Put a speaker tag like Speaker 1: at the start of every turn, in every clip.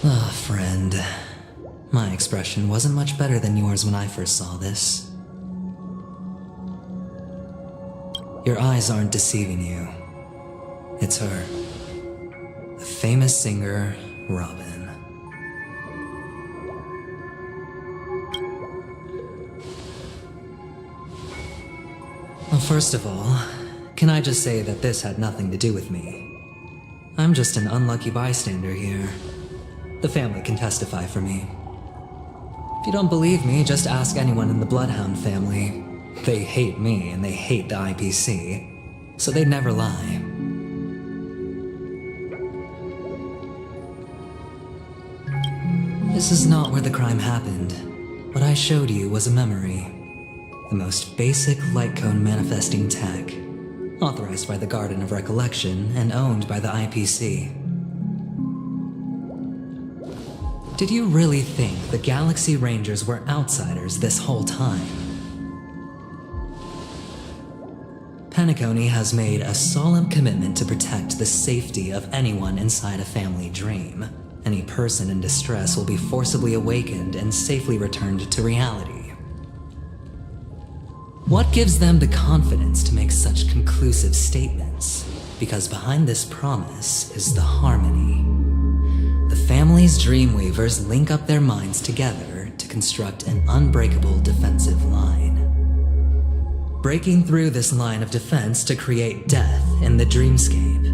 Speaker 1: Ah, friend. My expression wasn't much better than yours when I first saw this. Your eyes aren't deceiving you. It's her. The famous singer, Robin. Well, first of all, can I just say that this had nothing to do with me? I'm just an unlucky bystander here. The family can testify for me. If you don't believe me, just ask anyone in the Bloodhound family. They hate me and they hate the IPC, so they'd never lie. This is not where the crime happened. What I showed you was a memory. The most basic light cone manifesting tech, authorized by the Garden of Recollection and owned by the IPC. Did you really think the Galaxy Rangers were outsiders this whole time? Penacony has made a solemn commitment to protect the safety of anyone inside a family dream. Any person in distress will be forcibly awakened and safely returned to reality. What gives them the confidence to make such conclusive statements? Because behind this promise is the harmony. The family's Dreamweavers link up their minds together to construct an unbreakable defensive line. Breaking through this line of defense to create death in the dreamscape.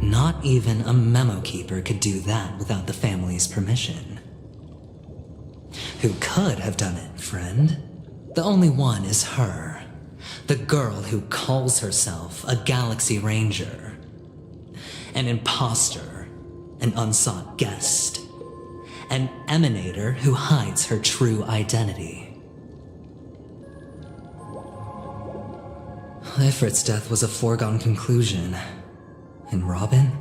Speaker 1: Not even a memo keeper could do that without the family's permission. Who could have done it, friend? The only one is her. The girl who calls herself a Galaxy Ranger. An imposter. An unsought guest. An emanator who hides her true identity. Ifrit's death was a foregone conclusion. And Robin?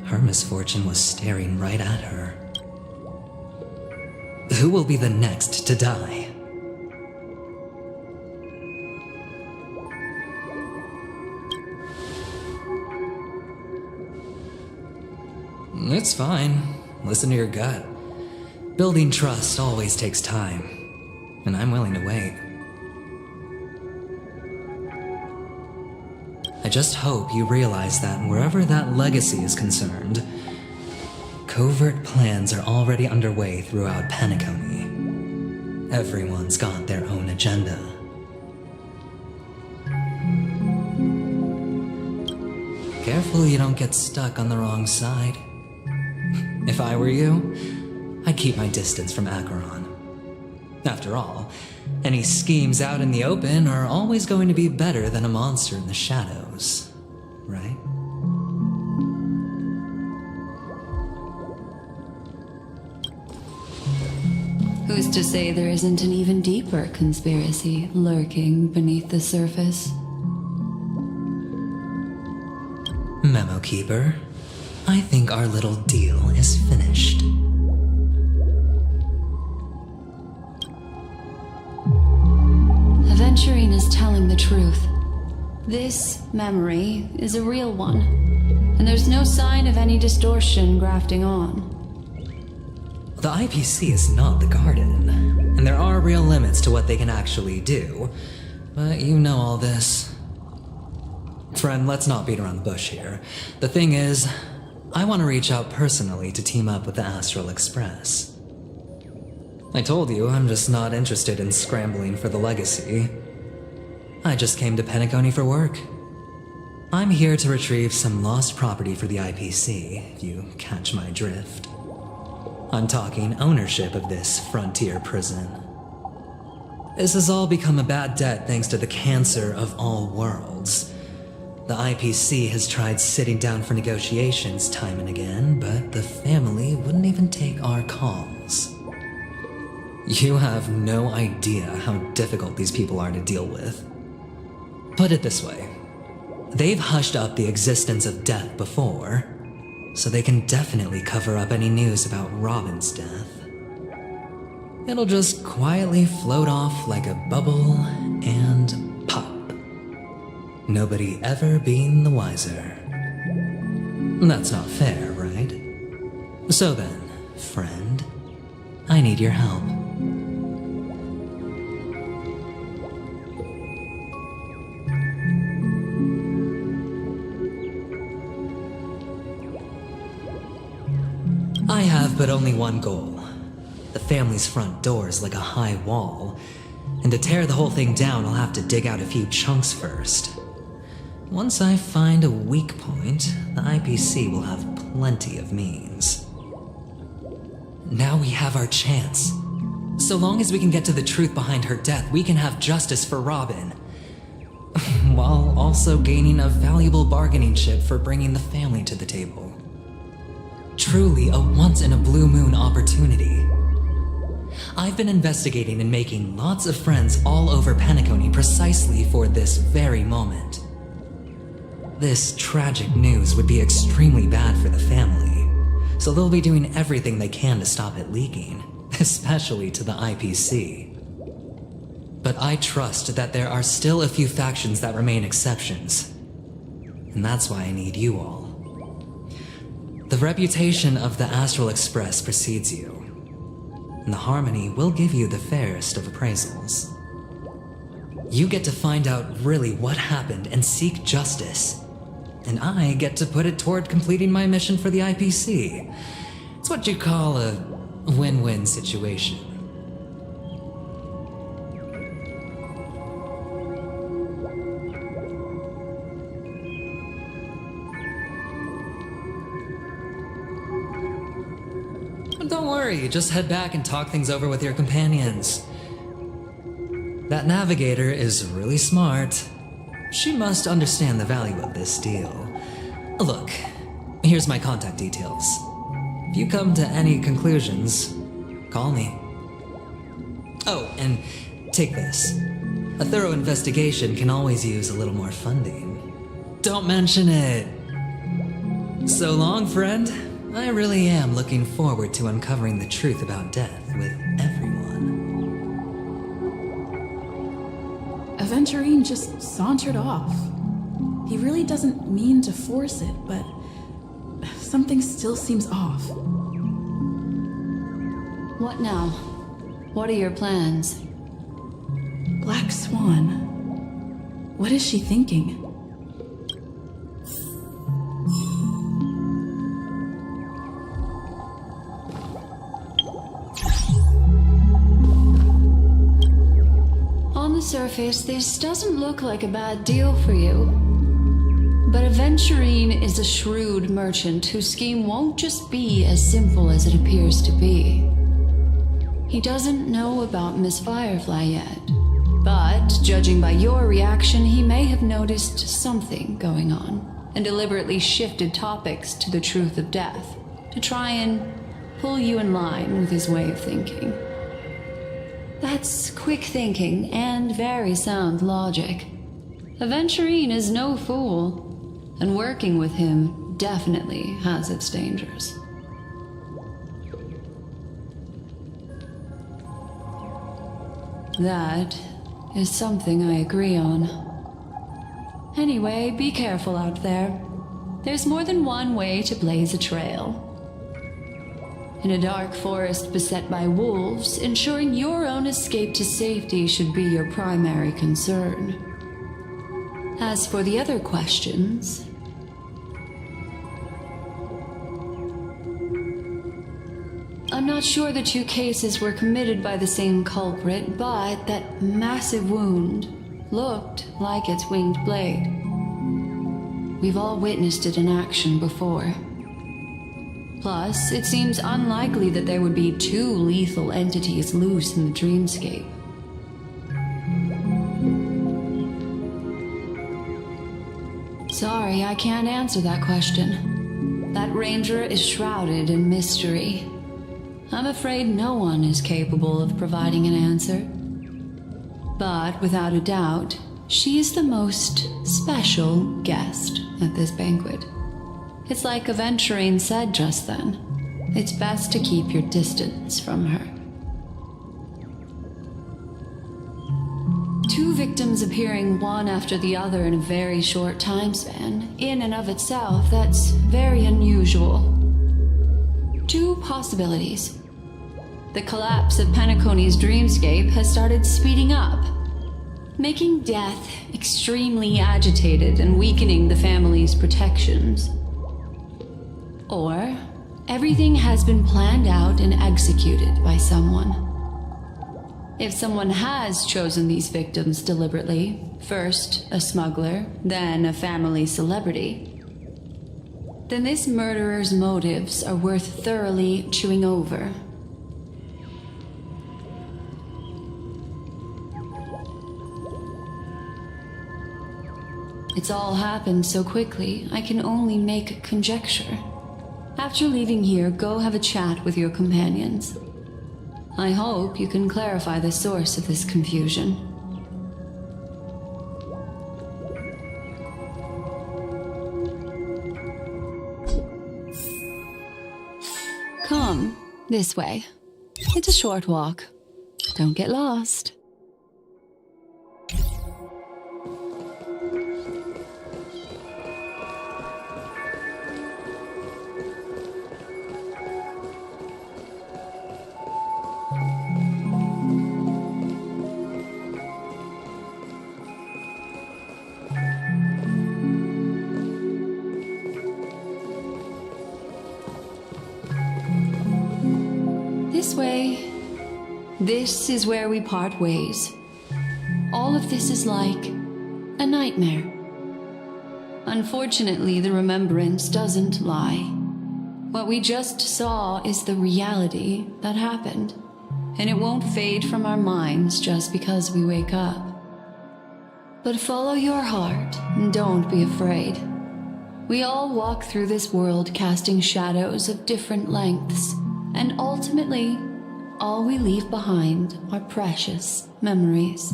Speaker 1: Her misfortune was staring right at her. Who will be the next to die? It's fine. Listen to your gut. Building trust always takes time, and I'm willing to wait. I just hope you realize that wherever that legacy is concerned, covert plans are already underway throughout Penacony. Everyone's got their own agenda. Careful you don't get stuck on the wrong side. If I were you, I'd keep my distance from Acheron. After all, any schemes out in the open are always going to be better than a monster in the shadows, right?
Speaker 2: Who's to say there isn't an even deeper conspiracy lurking beneath the surface?
Speaker 1: Memo Keeper, I think our little deal is finished.
Speaker 2: Aventurine is telling the truth. This memory is a real one, and there's no sign of any distortion grafting on.
Speaker 1: The IPC is not the Garden, and there are real limits to what they can actually do, but you know all this. Friend, let's not beat around the bush here. The thing is, I want to reach out personally to team up with the Astral Express. I told you I'm just not interested in scrambling for the legacy. I just came to Penacony for work. I'm here to retrieve some lost property for the IPC, if you catch my drift. I'm talking ownership of this frontier prison. This has all become a bad debt thanks to the cancer of all worlds. The IPC has tried sitting down for negotiations time and again, but the family wouldn't even take our calls. You have no idea how difficult these people are to deal with. Put it this way. They've hushed up the existence of death before, so they can definitely cover up any news about Robin's death. It'll just quietly float off like a bubble and pop. Nobody ever being the wiser. That's not fair, right? So then, friend, I need your help. I have but only one goal. The family's front door is like a high wall, and to tear the whole thing down, I'll have to dig out a few chunks first. Once I find a weak point, the IPC will have plenty of means. Now we have our chance. So long as we can get to the truth behind her death, we can have justice for Robin, while also gaining a valuable bargaining chip for bringing the family to the table. Truly a once-in-a-blue-moon opportunity. I've been investigating and making lots of friends all over Penacony precisely for this very moment. This tragic news would be extremely bad for the family, so they'll be doing everything they can to stop it leaking, especially to the IPC. But I trust that there are still a few factions that remain exceptions, and that's why I need you all. The reputation of the Astral Express precedes you, and the Harmony will give you the fairest of appraisals. You get to find out really what happened and seek justice, and I get to put it toward completing my mission for the IPC. It's what you call a win-win situation. Don't worry, just head back and talk things over with your companions. That navigator is really smart. She must understand the value of this deal. Look, here's my contact details. If you come to any conclusions, call me. Oh, and take this. A thorough investigation can always use a little more funding. Don't mention it. So long, friend. I really am looking forward to uncovering the truth about death with everyone.
Speaker 3: Aventurine just sauntered off. He really doesn't mean to force it, but something still seems off.
Speaker 2: What now? What are your plans?
Speaker 3: Black Swan. What is she thinking?
Speaker 2: On the surface, this doesn't look like a bad deal for you. But Aventurine is a shrewd merchant whose scheme won't just be as simple as it appears to be. He doesn't know about Miss Firefly yet, but judging by your reaction, he may have noticed something going on and deliberately shifted topics to the truth of death to try and pull you in line with his way of thinking. That's quick thinking and very sound logic. Aventurine is no fool, and working with him definitely has its dangers. That is something I agree on. Anyway, be careful out there. There's more than one way to blaze a trail. In a dark forest beset by wolves, ensuring your own escape to safety should be your primary concern. As for the other questions, I'm not sure the two cases were committed by the same culprit, but that massive wound looked like its winged blade. We've all witnessed it in action before. Plus, it seems unlikely that there would be two lethal entities loose in the dreamscape. Sorry, I can't answer that question. That ranger is shrouded in mystery. I'm afraid no one is capable of providing an answer. But without a doubt, she is the most special guest at this banquet. It's like Aventurine said just then. It's best to keep your distance from her. Two victims appearing one after the other in a very short time span, in and of itself, that's very unusual. Two possibilities. The collapse of Penacony's dreamscape has started speeding up, making death extremely agitated and weakening the family's protections. Or everything has been planned out and executed by someone. If someone has chosen these victims deliberately, first a smuggler, then a family celebrity, then this murderer's motives are worth thoroughly chewing over. It's all happened so quickly, I can only make conjecture. After leaving here, go have a chat with your companions. I hope you can clarify the source of this confusion. Come, this way. It's a short walk. Don't get lost. This way. This is where we part ways. All of this is like a nightmare. Unfortunately, the remembrance doesn't lie. What we just saw is the reality that happened, and it won't fade from our minds just because we wake up. But follow your heart and don't be afraid. We all walk through this world casting shadows of different lengths, and ultimately, all we leave behind are precious memories.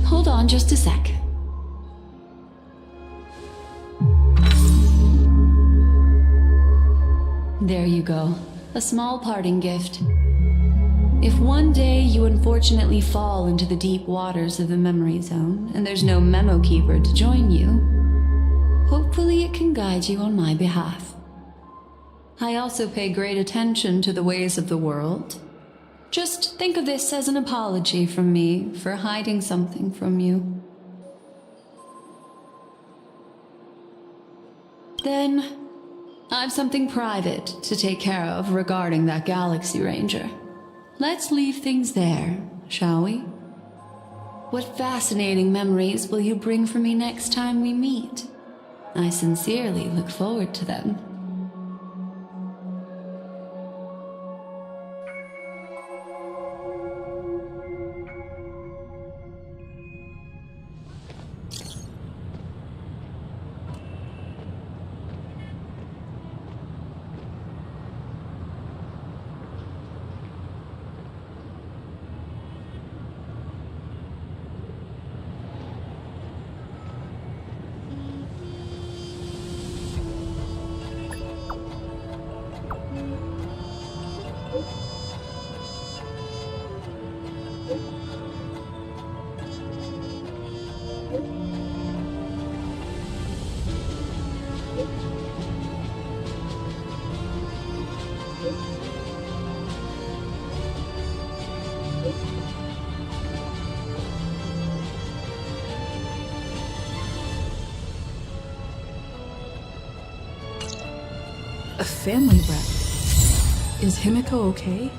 Speaker 2: Hold on just a sec. There you go, a small parting gift. If one day you unfortunately fall into the deep waters of the memory zone and there's no memo keeper to join you, hopefully it can guide you on my behalf. I also pay great attention to the ways of the world. Just think of this as an apology from me for hiding something from you. Then, I've something private to take care of regarding that Galaxy Ranger. Let's leave things there, shall we? What fascinating memories will you bring for me next time we meet? I sincerely look forward to them.
Speaker 3: A family wreck. Is Himiko okay?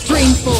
Speaker 3: Strain 4.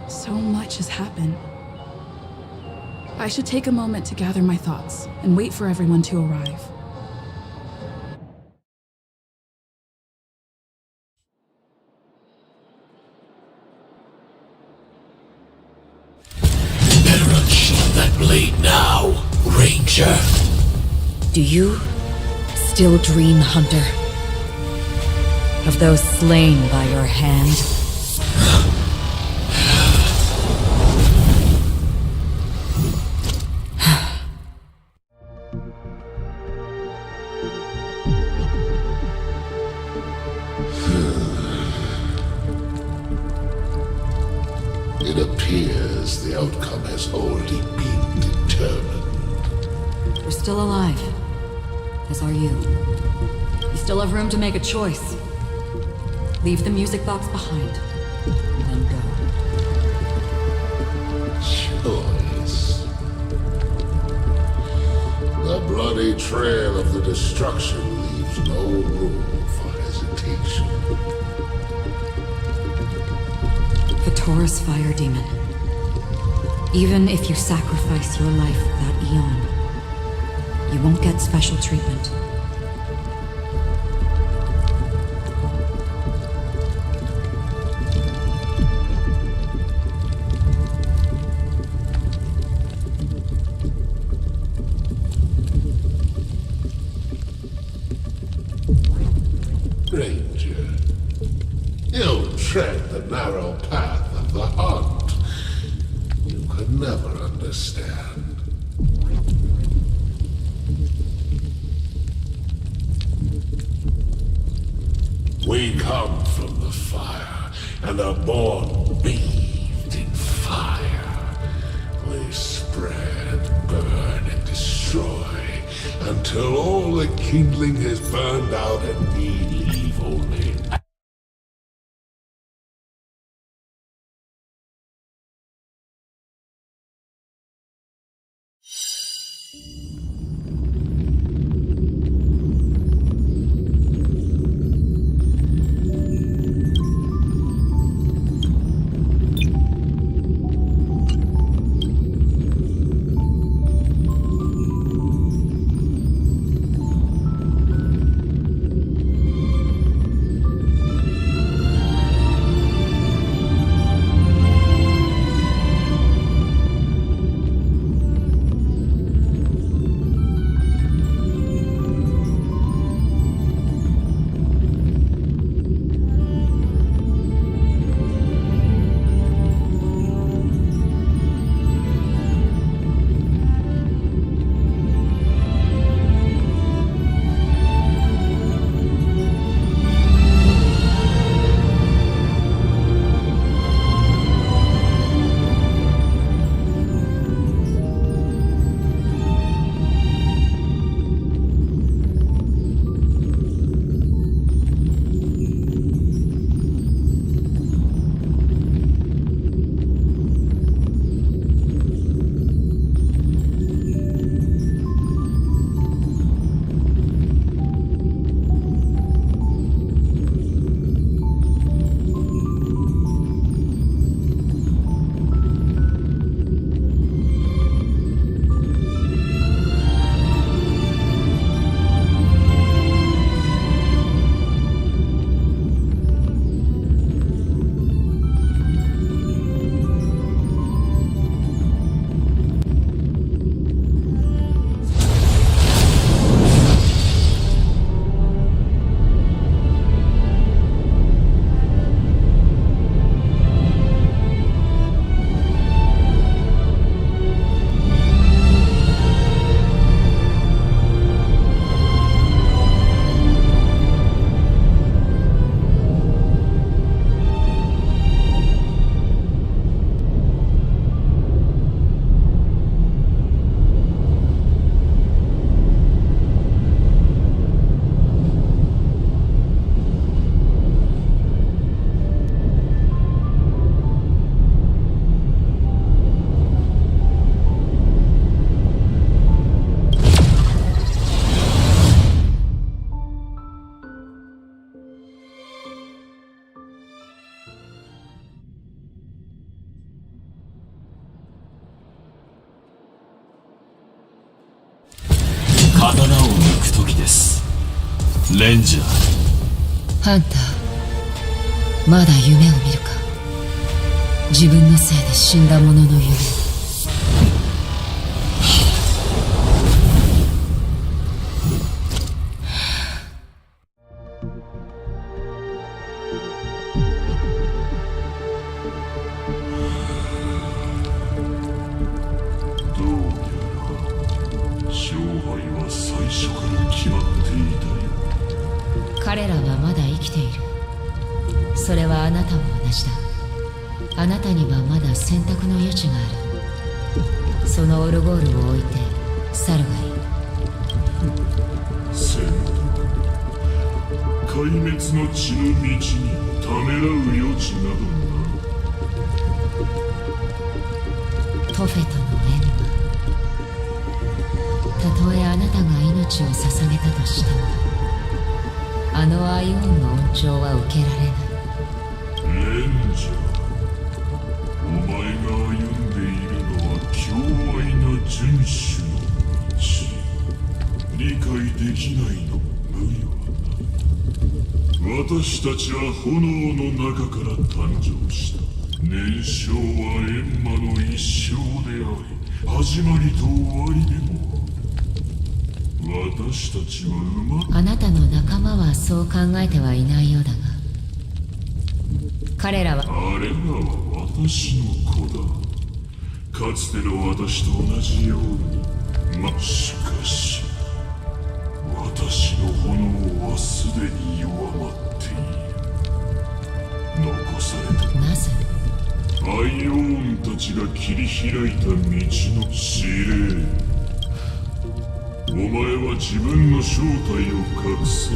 Speaker 3: So much has happened. I should take a moment to gather my thoughts and wait for everyone to arrive.
Speaker 4: Better unsheath that blade now, Ranger.
Speaker 5: Do you still dream, Hunter? Of those slain by your hand?
Speaker 4: It appears the outcome has already been determined.
Speaker 5: We're still alive. As are you. You still have room to make a choice. Leave the music box behind. And then go.
Speaker 4: Choice. The bloody trail of the destruction leaves no room for hesitation.
Speaker 5: The Taurus Fire Demon. Even if you sacrifice your life for that eon, you won't get special treatment.
Speaker 4: Ranger, you tread the narrow path of the hunt. You could never understand. We come from the fire and are born bathed in fire. We spread, burn, and destroy until all the kindling has burned out and we leave only.
Speaker 6: レンジャー。
Speaker 5: ハンター、まだ夢を見るか。自分のせいで死んだ者の夢。
Speaker 4: どうやら勝敗は最初から決まっていたよ。
Speaker 5: 彼らはまだ生きている。それはあなたも同じだ。あなたにはまだ選択の余地がある。そのオルゴールを置いて去るがいい。
Speaker 4: 戦闘、壊滅の血の道にためらう余地などな
Speaker 5: トフェとの縁は、たとえあなたが命を捧げたとしても、あのアイオンの恩寵は受けられない。
Speaker 4: レンジャー、お前が歩んでいるのは強愛な遵守の道。理解できないのも無理はない。私たちは炎の中から誕生した。燃焼は閻魔の一生であり、始まりと終わりでもある。私たちは
Speaker 5: あなたの仲間はそう考えてはいないようだが、彼らは
Speaker 4: あれらは私の子だ。かつての私と同じように。しかし私の炎はすでに弱まっている。残された
Speaker 5: なぜ
Speaker 4: アイオーンたちが切り開いた道の指令。お前は自分の正体を隠せ。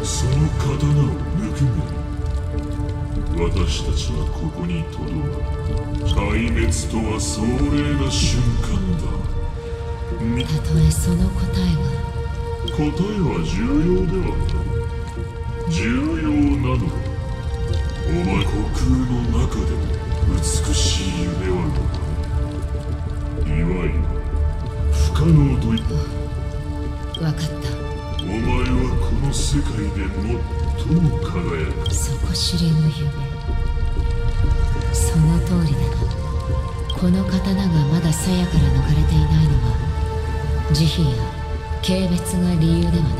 Speaker 4: その刀を抜くがいい。私たちはここにとどまる。壊滅とは壮麗な瞬間だ。
Speaker 5: たとえその答えが
Speaker 4: 答えは重要ではない。重要なのはお前虚空の中でも美しい夢は残る。いわゆる不可能と言った。
Speaker 5: 分かった。
Speaker 4: お前はこの世界で最も輝く。
Speaker 5: 底知れぬ夢。その通りだな。この刀がまだ鞘から抜かれていないのは慈悲や軽蔑が理由ではない。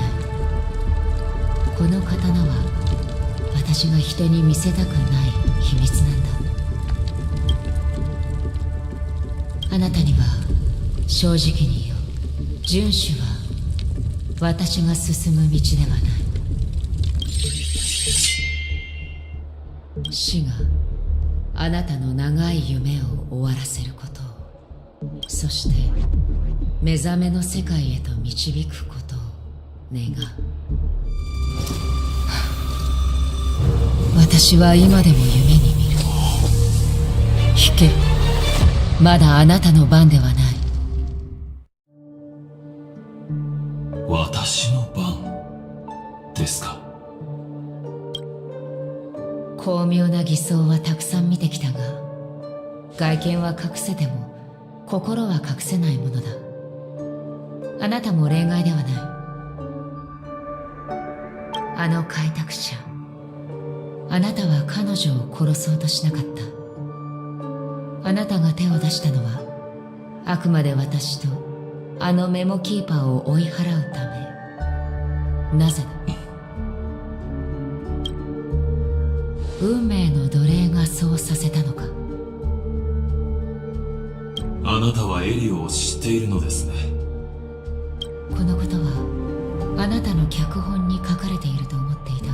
Speaker 5: この刀は私が人に見せたくない秘密なんだ。あなたには正直に言おう。遵守は私が進む道ではない。死があなたの長い夢を終わらせることを、そして目覚めの世界へと導くことを願う。私は今でも夢に見る。引け、まだあなたの番ではない。
Speaker 6: 私の番ですか。
Speaker 5: 巧妙な偽装はたくさん見てきたが、外見は隠せても心は隠せないものだ。あなたも例外ではない。あの開拓者、あなたは彼女を殺そうとしなかった。あなたが手を出したのはあくまで私とあのメモキーパーを追い払うため。なぜだ。運命の奴隷がそうさせたのか。
Speaker 6: あなたはエリオを知っているのですね。
Speaker 5: このことはあなたの脚本に書かれていると思っていたが。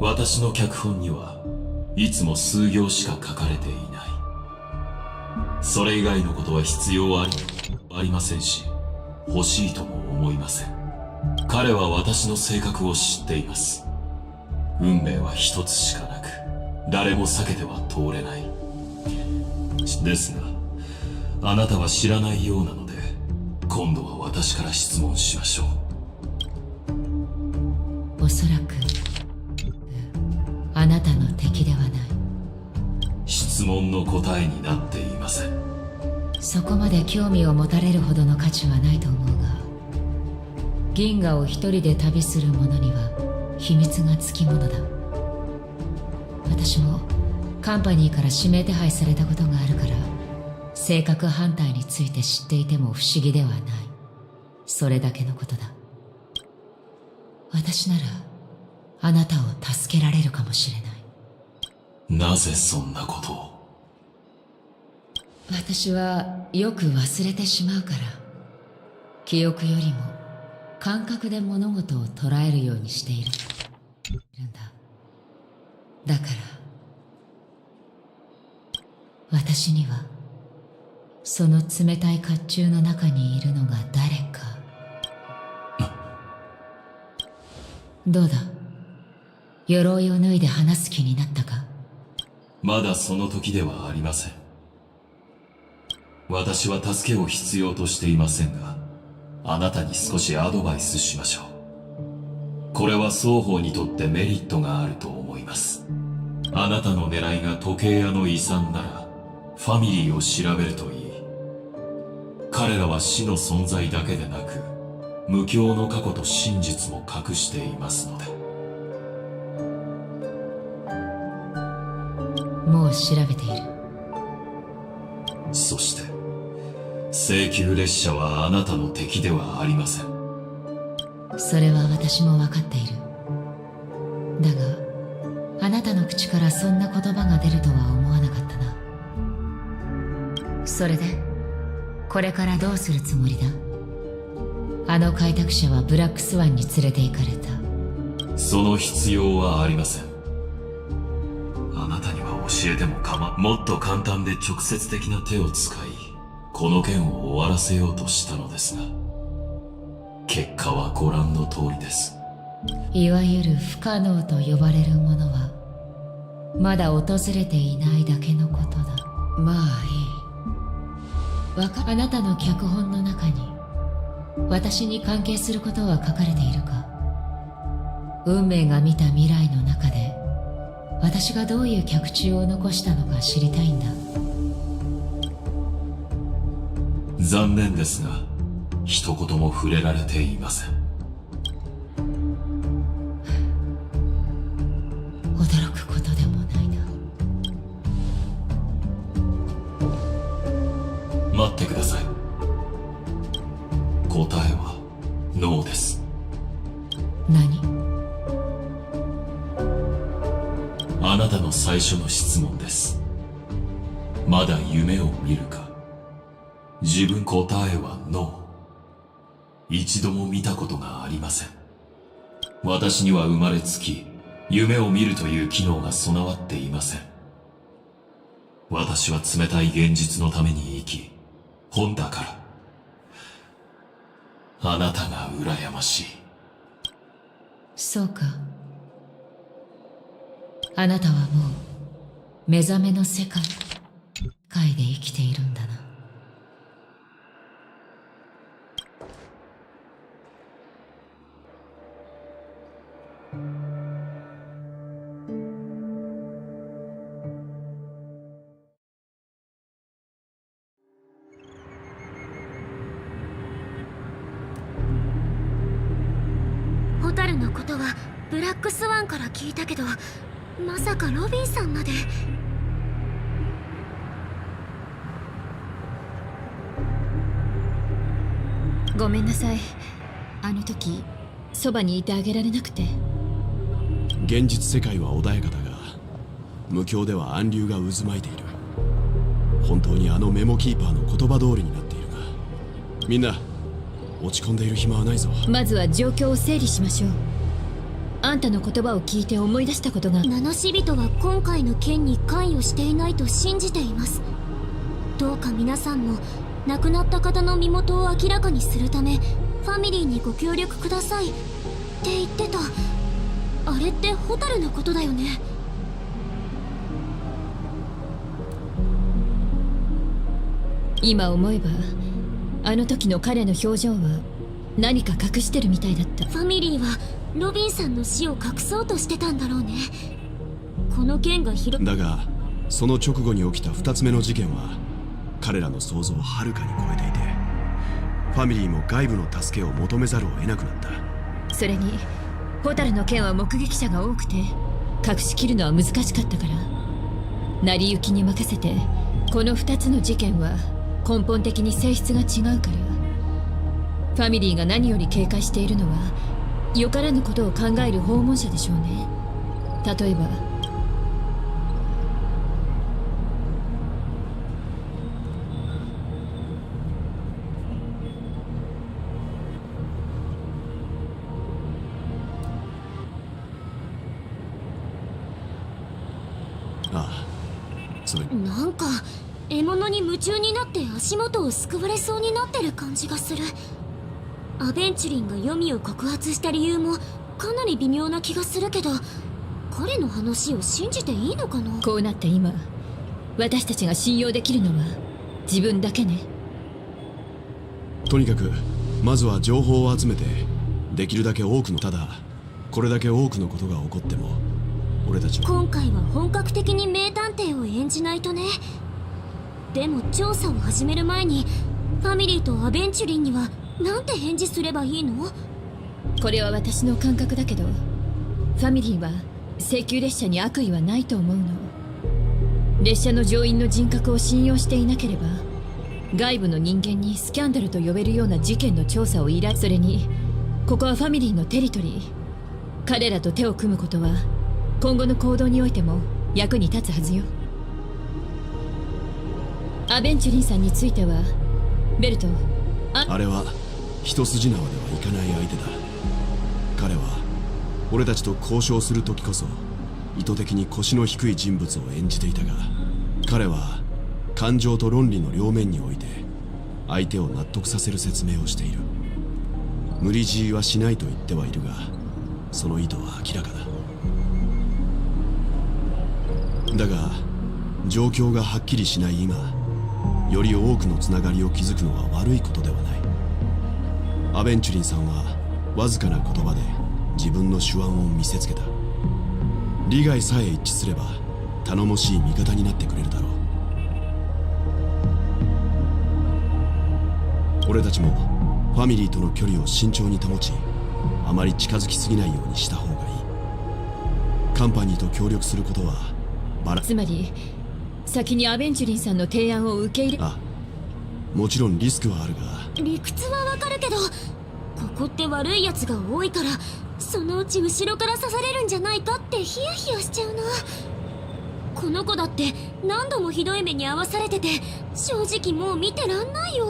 Speaker 6: 私の脚本にはいつも数行しか書かれていない。それ以外のことは必要はありませんし、欲しいとも思いません。彼は私の性格を知っています。運命は一つしかなく、誰も避けては通れない。ですが、あなたは知らないようなので、今度は私から質問しましょ
Speaker 5: う。おそらくあなたの敵ではない。
Speaker 6: 問の答えになっていません。
Speaker 5: そこまで興味を持たれるほどの価値はないと思うが、銀河を一人で旅する者には秘密がつきものだ。私もカンパニーから指名手配されたことがあるから、性格反対について知っていても不思議ではない。それだけのことだ。私ならあなたを助けられるかもしれない。
Speaker 6: なぜそんなことを？
Speaker 5: 私はよく忘れてしまうから、記憶よりも感覚で物事を捉えるようにしているんだ。だから私にはその冷たい甲冑の中にいるのが誰か。どうだ、鎧を脱いで話す気になったか？
Speaker 6: まだその時ではありません。私は助けを必要としていませんが、あなたに少しアドバイスしましょう。これは双方にとってメリットがあると思います。あなたの狙いが時計屋の遺産なら、ファミリーを調べるといい。彼らは死の存在だけでなく、無境の過去と真実も隠していますので。
Speaker 5: もう調べている。
Speaker 6: そして請求列車はあなたの敵ではありません。
Speaker 5: それは私も分かっている。だがあなたの口からそんな言葉が出るとは思わなかったな。それでこれからどうするつもりだ？あの開拓者はブラックスワンに連れて行かれた。
Speaker 6: その必要はありません。あなたには教えてももっと簡単で直接的な手を使い、この件を終わらせようとしたのですが、結果はご覧の通りです。
Speaker 5: いわゆる不可能と呼ばれるものはまだ訪れていないだけのことだ。まあいい。あなたの脚本の中に私に関係することは書かれているか？運命が見た未来の中で私がどういう脚注を残したのか知りたいんだ。
Speaker 6: 残念ですが一言も触れられていません。
Speaker 5: 驚くことでもないな。
Speaker 6: 待ってください。答えはノーです。
Speaker 5: 何？
Speaker 6: あなたの最初の質問です。まだ夢を見るか？自分答えはノー。一度も見たことがありません。私には生まれつき夢を見るという機能が備わっていません。私は冷たい現実のために生き、本だからあなたが羨ましい。
Speaker 5: そうか。あなたはもう目覚めの世界で生きているんだな。
Speaker 7: ホタルのことはブラックスワンから聞いたけど、まさかロビンさんまで。
Speaker 8: ごめんなさい。あの時そばにいてあげられなくて。
Speaker 9: 現実世界は穏やかだが、無境では暗流が渦巻いている。本当にあのメモキーパーの言葉通りになっているが、みんな落ち込んでいる暇はないぞ。
Speaker 8: まずは状況を整理しましょう。あんたの言葉を聞いて思い出したことが。
Speaker 7: 名無し人は今回の件に関与していないと信じています。どうか皆さんも亡くなった方の身元を明らかにするためファミリーにご協力くださいって言ってた。あれってホタルのことだよね。
Speaker 8: 今思えばあの時の彼の表情は何か隠してるみたいだった。
Speaker 7: ファミリーはロビンさんの死を隠そうとしてたんだろうね。この件が
Speaker 9: だがその直後に起きた2つ目の事件は彼らの想像をはるかに超えていて、ファミリーも外部の助けを求めざるを得なくなった。
Speaker 8: それにホタルの件は目撃者が多くて隠しきるのは難しかったから、成り行きに任せてこの2つの事件は根本的に性質が違うから、ファミリーが何より警戒しているのはよからぬことを考える訪問者でしょうね。例えば
Speaker 9: ああ、それ
Speaker 7: なんか獲物に夢中になって足元をすくわれそうになってる感じがする。アベンチュリンが黄泉を告発した理由もかなり微妙な気がするけど、彼の話を信じていいのかな。
Speaker 8: こうなった今、私たちが信用できるのは自分だけね。
Speaker 9: とにかくまずは情報を集めて、できるだけ多くの、ただこれだけ多くのことが起こっても俺たちは
Speaker 7: 今回は本格的に名探偵を演じないとね。でも調査を始める前にファミリーとアベンチュリンにはなんて返事すればいいの？
Speaker 8: これは私の感覚だけど、ファミリーは請求列車に悪意はないと思うの。列車の乗員の人格を信用していなければ外部の人間にスキャンダルと呼べるような事件の調査を依頼。それにここはファミリーのテリトリー。彼らと手を組むことは今後の行動においても役に立つはずよ。アベンチュリンさんについてはベルト、
Speaker 9: あれは一筋縄ではいかない相手だ。彼は俺たちと交渉する時こそ意図的に腰の低い人物を演じていたが、彼は感情と論理の両面において相手を納得させる説明をしている。無理強いはしないと言ってはいるが、その意図は明らかだ。だが状況がはっきりしない今、より多くのつながりを築くのは悪いことではない。アベンチュリンさんはわずかな言葉で自分の手腕を見せつけた。利害さえ一致すれば頼もしい味方になってくれるだろう。俺たちもファミリーとの距離を慎重に保ち、あまり近づきすぎないようにした方がいい。カンパニーと協力することは
Speaker 8: つまり先にアベンチュリンさんの提案を受け入れ。
Speaker 9: あ、もちろんリスクはあるが。
Speaker 7: 理屈はわかるけど、ここって悪いやつが多いからそのうち後ろから刺されるんじゃないかってヒヤヒヤしちゃうな。この子だって何度もひどい目に遭わされてて、正直もう見てらんないよ。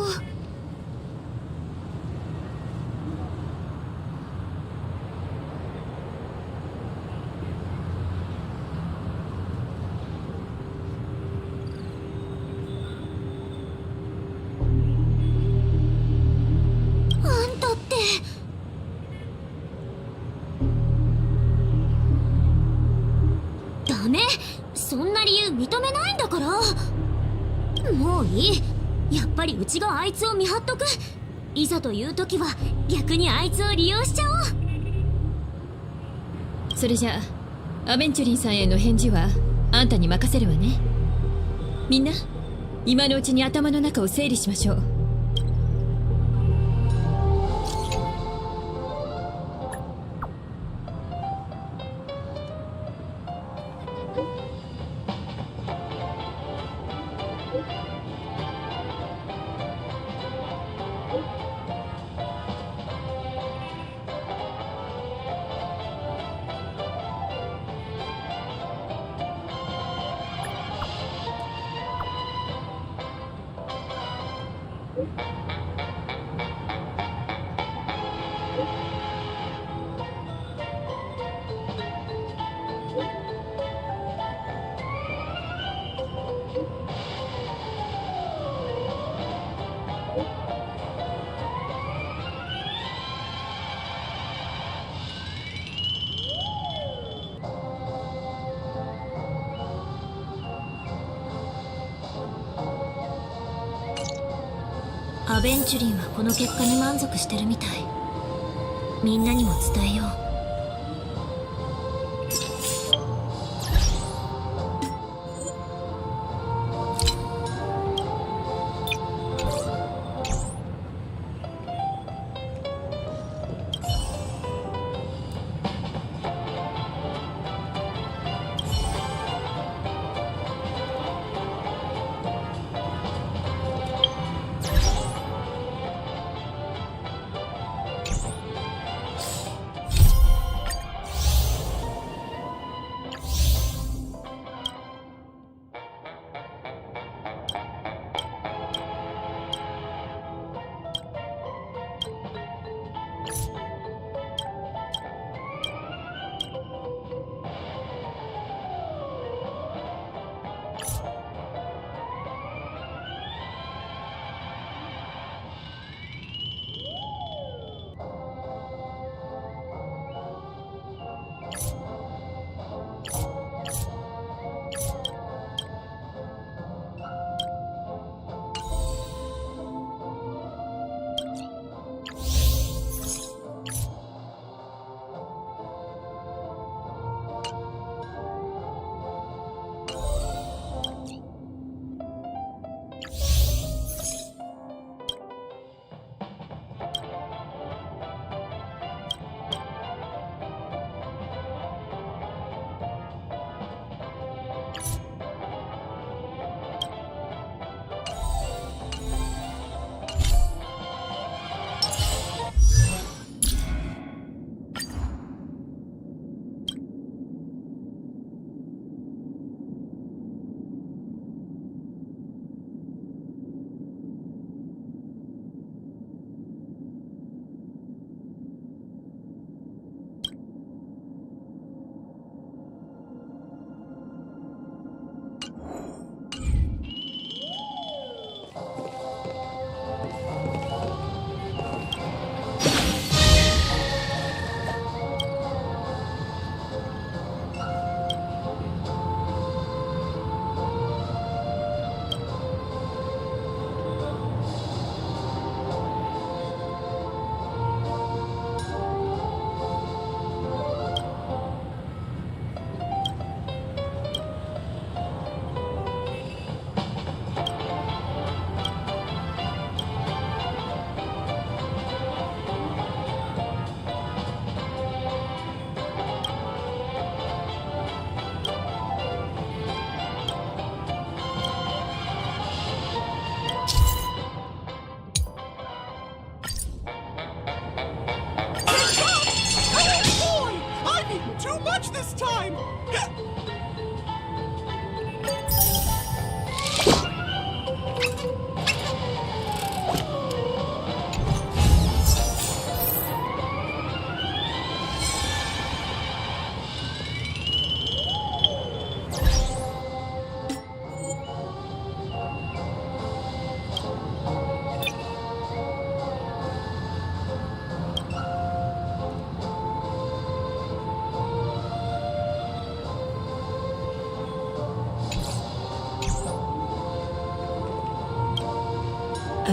Speaker 7: ダメ、そんな理由認めないんだから。もういい。やっぱりうちがあいつを見張っとく。いざという時は逆にあいつを利用しちゃおう。
Speaker 8: それじゃあアベンチュリンさんへの返事はあんたに任せるわね。みんな今のうちに頭の中を整理しましょう。
Speaker 7: アベンチュリンはこの結果に満足してるみたい。みんなにも伝えよう。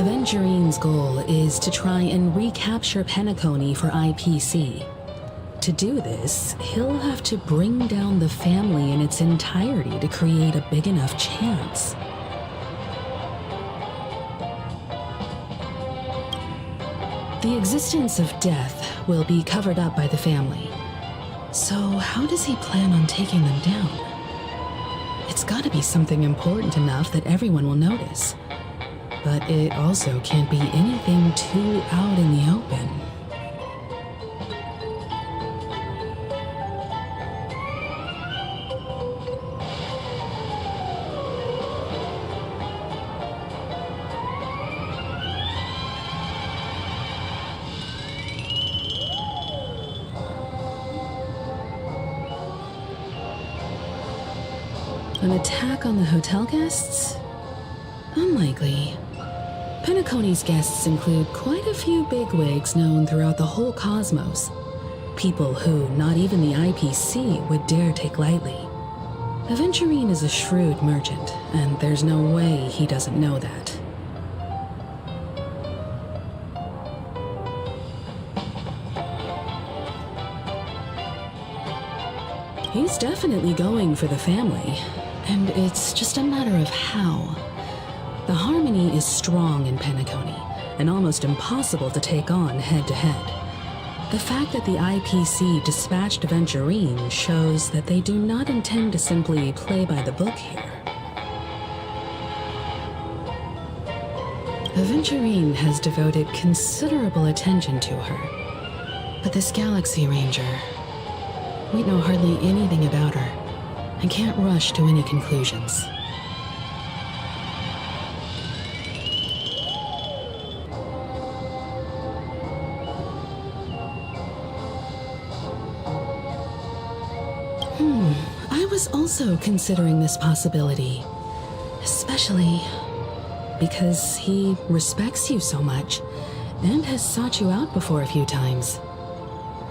Speaker 10: Avengerine's goal is to try and recapture Penacony for IPC. To do this, he'll have to bring down the family in its entirety to create a big enough chance. The existence of death will be covered up by the family. So how does he plan on taking them down? It's gotta be something important enough that everyone will notice. But it also can't be anything too out in the open. An attack on the hotel guests? Unlikely. Penacony's guests include quite a few bigwigs known throughout the whole cosmos. People who not even the IPC would dare take lightly. Aventurine is a shrewd merchant, and there's no way he doesn't know that. He's definitely going for the family, and it's just a matter of how. The harmony is strong in Penacony, and almost impossible to take on head-to-head. The fact that the IPC dispatched Aventurine shows that they do not intend to simply play by the book here. Aventurine has devoted considerable attention to her. But this Galaxy Ranger, we know hardly anything about her, and can't rush to any conclusions. I was also considering this possibility, especially because he respects you so much and has sought you out before a few times.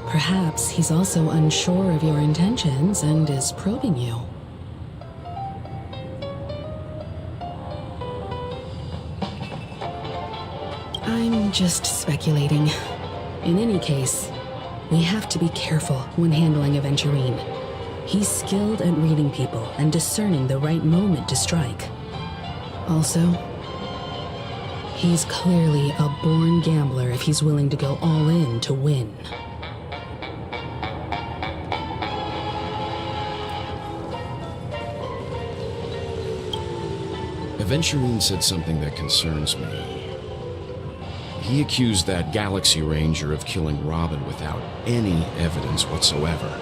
Speaker 10: Perhaps he's also unsure of your intentions and is probing you. I'm just speculating. In any case, we have to be careful when handling Aventurine. He's skilled at reading people and discerning the right moment to strike. Also, he's clearly a born gambler if he's willing to go all in to win.
Speaker 11: Aventurine said something that concerns me. He accused that Galaxy Ranger of killing Robin without any evidence whatsoever,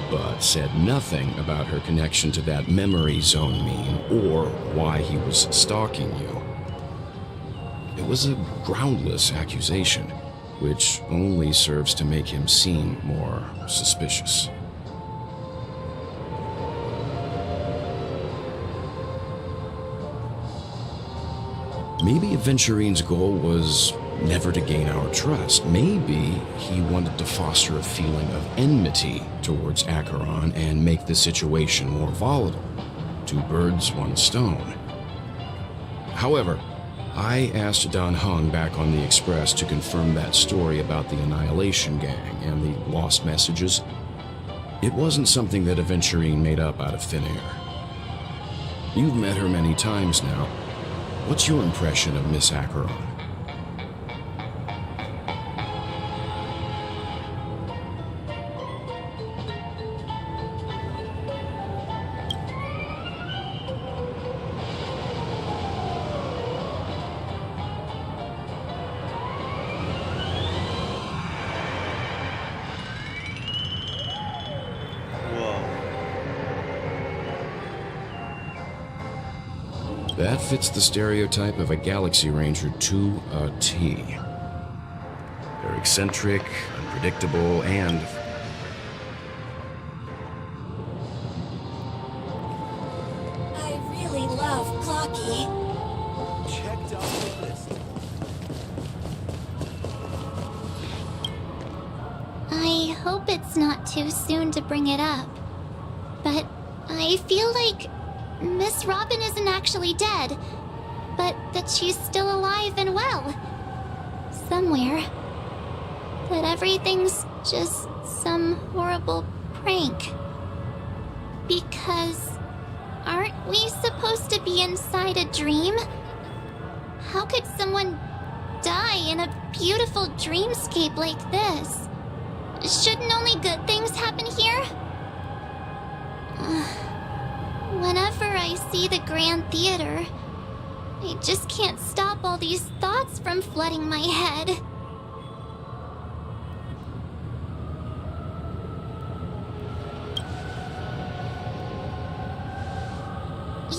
Speaker 11: but said nothing about her connection to that memory zone meme or why he was stalking you. It was a groundless accusation, which only serves to make him seem more suspicious. Maybe Aventurine's goal was never to gain our trust. Maybe he wanted to foster a feeling of enmity towards Acheron and make the situation more volatile. Two birds, one stone. However, I asked Don Hung back on the Express to confirm that story about the Annihilation Gang and the lost messages. It wasn't something that Aventurine made up out of thin air. You've met her many times now. What's your impression of Miss Acheron? That fits the stereotype of a Galaxy Ranger to a T. They're eccentric, unpredictable, and...
Speaker 7: I really love Clocky.
Speaker 9: Checked off the list.
Speaker 12: I hope it's not too soon to bring it up, but I feel like Miss Robin isn't actually dead. but that she's still alive and well. Somewhere. That everything's just some horrible prank. Because aren't we supposed to be inside a dream? How could someone die in a beautiful dreamscape like this? Shouldn't only good things happen here? Whenever I see the Grand Theater, I just can't stop all these thoughts from flooding my head.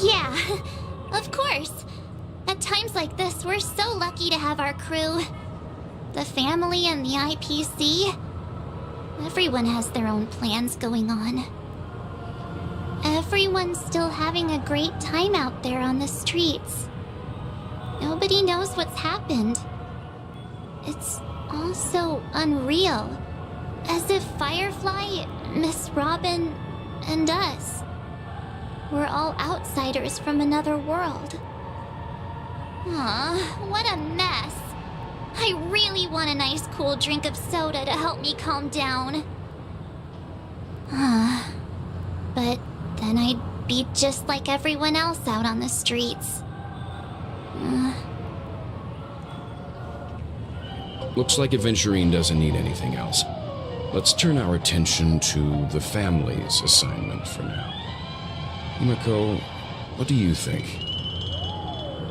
Speaker 12: Yeah, of course. At times like this, we're so lucky to have our crew. The family and the IPC. Everyone has their own plans going on. Everyone's still having a great time out there on the streets. Nobody knows what's happened. It's all so unreal. As if Firefly, Miss Robin, and us were all outsiders from another world. Aw, what a mess. I really want a nice cool drink of soda to help me calm down. But then I'd be just like everyone else out on the streets.
Speaker 11: Looks like Aventurine doesn't need anything else. Let's turn our attention to the family's assignment for now. Himiko, what do you think?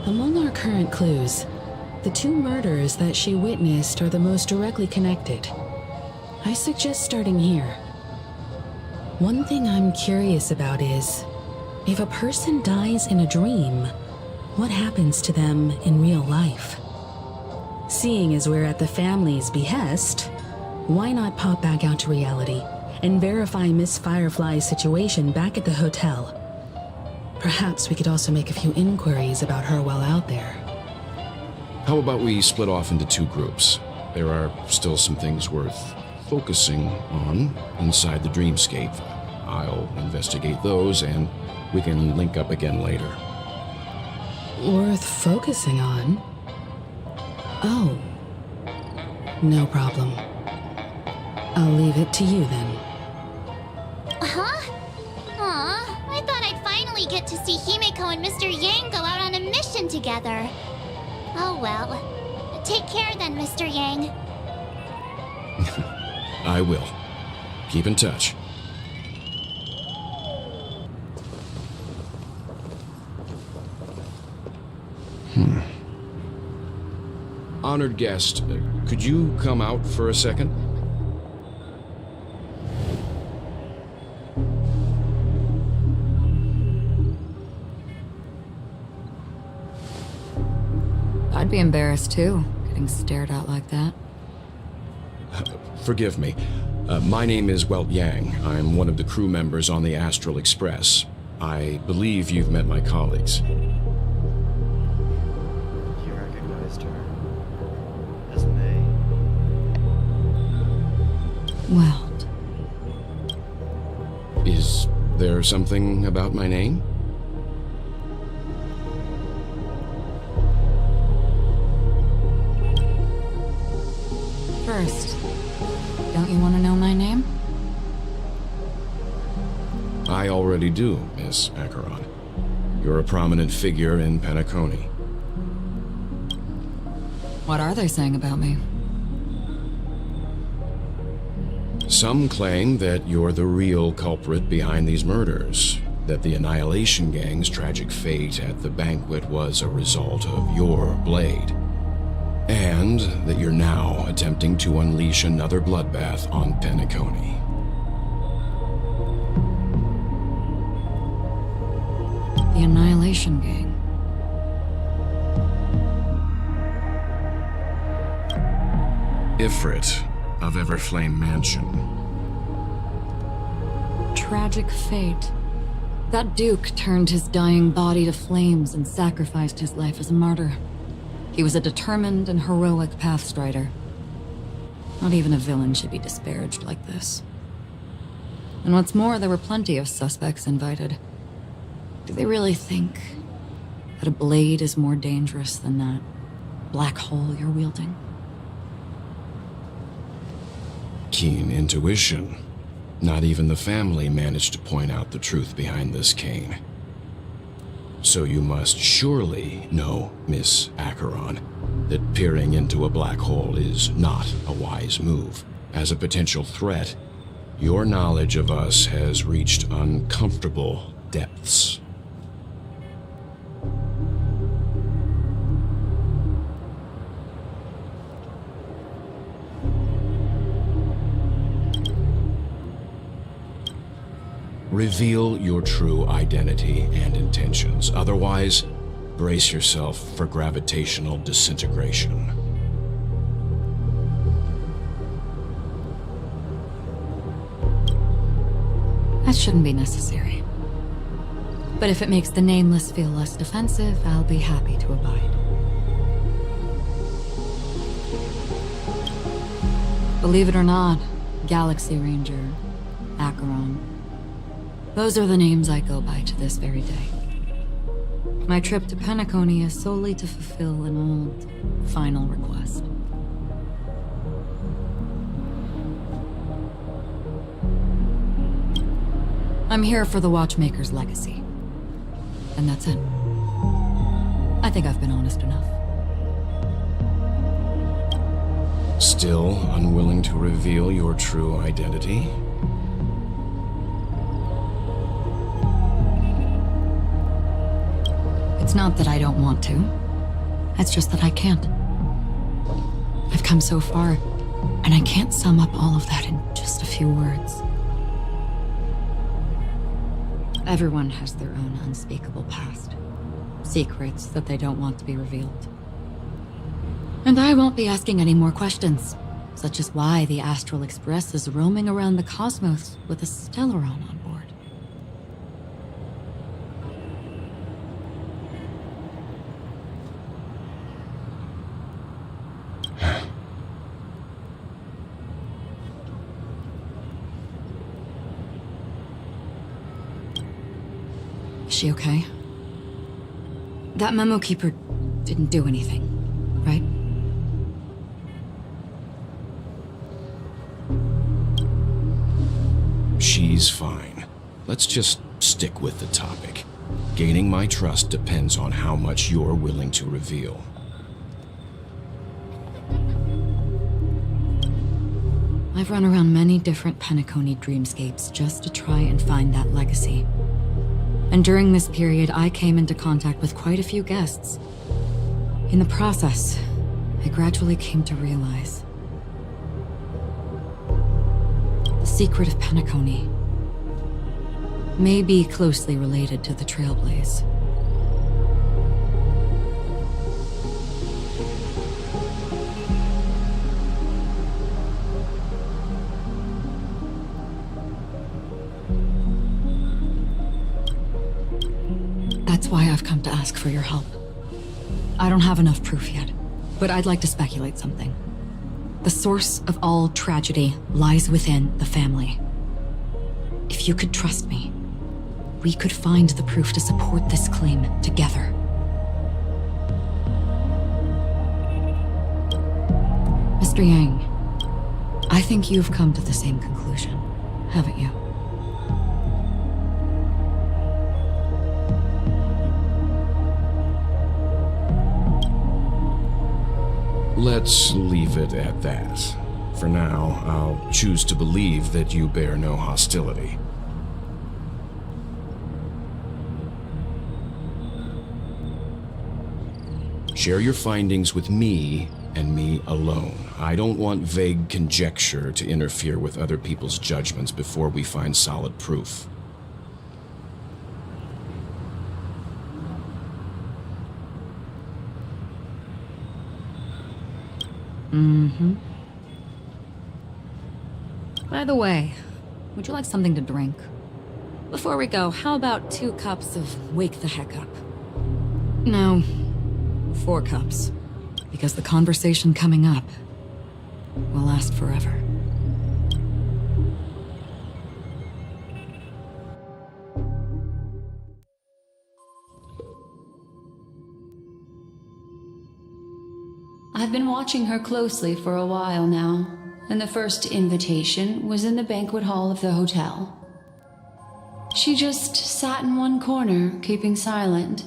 Speaker 10: Among our current clues, the two murders that she witnessed are the most directly connected. I suggest starting here. One thing I'm curious about is, if a person dies in a dream, what happens to them in real life? Seeing as we're at the family's behest, why not pop back out to reality and verify Miss Firefly's situation back at the hotel? Perhaps we could also make a few inquiries about her while out there.
Speaker 11: How about we split off into two groups? There are still some things worth focusing on inside the dreamscape. I'll investigate those, and we can link up again later.
Speaker 10: Worth focusing on? Oh. No problem. I'll leave it to you then.
Speaker 12: Huh? Aw, I thought I'd finally get to see Himiko and Mr. Yang go out on a mission together. Oh well. Take care then, Mr. Yang.
Speaker 11: I will. Keep in touch. Honored guest, could you come out for a second?
Speaker 13: I'd be embarrassed too, getting stared at like that.
Speaker 11: Forgive me. My name is Yang. I'm one of the crew members on the Astral Express. I believe you've met my colleagues.
Speaker 14: You recognized her as May.
Speaker 13: Well.
Speaker 11: Is there something about my name?
Speaker 13: First, don't you want to know my name?
Speaker 11: I already do, Miss Acheron. You're a prominent figure in Penacony.
Speaker 13: What are they saying about me?
Speaker 11: Some claim that you're the real culprit behind these murders, that the Annihilation Gang's tragic fate at the banquet was a result of your blade, and that you're now attempting to unleash another bloodbath on Penacony.
Speaker 13: The Annihilation Gang.
Speaker 11: Ifrit of Everflame Mansion.
Speaker 13: Tragic fate. That Duke turned his dying body to flames and sacrificed his life as a martyr. He was a determined and heroic pathstrider. Not even a villain should be disparaged like this. And what's more, there were plenty of suspects invited. Do they really think that a blade is more dangerous than that black hole you're wielding?
Speaker 11: Keen intuition. Not even the family managed to point out the truth behind this cane. So you must surely know, Miss Acheron, that peering into a black hole is not a wise move. As a potential threat, your knowledge of us has reached uncomfortable depths. Reveal your true identity and intentions. Otherwise, brace yourself for gravitational disintegration.
Speaker 13: That shouldn't be necessary. But if it makes the Nameless feel less defensive, I'll be happy to abide. Believe it or not, Galaxy Ranger, Acheron, those are the names I go by to this very day. My trip to Penacony is solely to fulfill an old, final request. I'm here for the Watchmaker's legacy. And that's it. I think I've been honest enough.
Speaker 11: Still unwilling to reveal your true identity?
Speaker 13: It's not that I don't want to. It's just that I can't. I've come so far, and I can't sum up all of that in just a few words. Everyone has their own unspeakable past. Secrets that they don't want to be revealed. And I won't be asking any more questions, such as why the Astral Express is roaming around the cosmos with a Stellaron on board. Is she okay? That memo keeper didn't do anything, right?
Speaker 11: She's fine. Let's just stick with the topic. Gaining my trust depends on how much you're willing to reveal.
Speaker 13: I've run around many different Penacony dreamscapes just to try and find that legacy. And during this period, I came into contact with quite a few guests. In the process, I gradually came to realize the secret of Penacony may be closely related to the Trailblaze. That's why I've come to ask for your help. I don't have enough proof yet, but I'd like to speculate something. The source of all tragedy lies within the family. If you could trust me, we could find the proof to support this claim together. Mr. Yang, I think you've come to the same conclusion, haven't you?
Speaker 11: Let's leave it at that. For now, I'll choose to believe that you bear no hostility. Share your findings with me and me alone. I don't want vague conjecture to interfere with other people's judgments before we find solid proof.
Speaker 13: Mm-hmm. By the way, would you like something to drink? Before we go, how about 2 cups of Wake the Heck Up? No, 4 cups. Because the conversation coming up will last forever.
Speaker 2: I've been watching her closely for a while now, and the first invitation was in the banquet hall of the hotel. She just sat in one corner, keeping silent,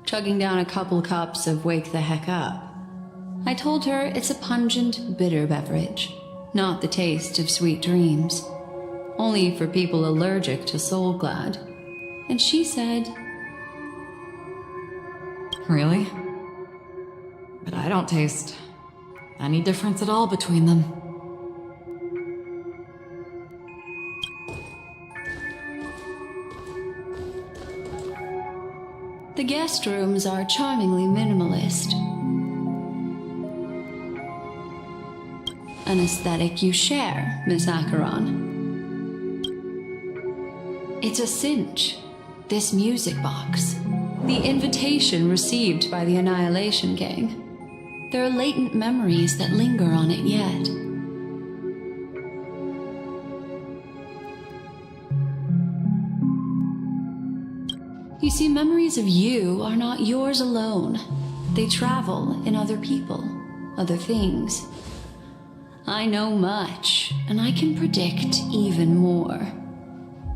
Speaker 2: chugging down a couple cups of Wake the Heck Up. I told her it's a pungent, bitter beverage, not the taste of sweet dreams, only for people allergic to Soul Glad. And she said,
Speaker 13: Really? But I don't taste any difference at all between them.
Speaker 2: the guest rooms are charmingly minimalist. An aesthetic you share, Miss Acheron. It's a cinch, this music box. The invitation received by the Annihilation Gang. There are latent memories that linger on it yet. You see, memories of you are not yours alone. They travel in other people, other things. I know much, and I can predict even more.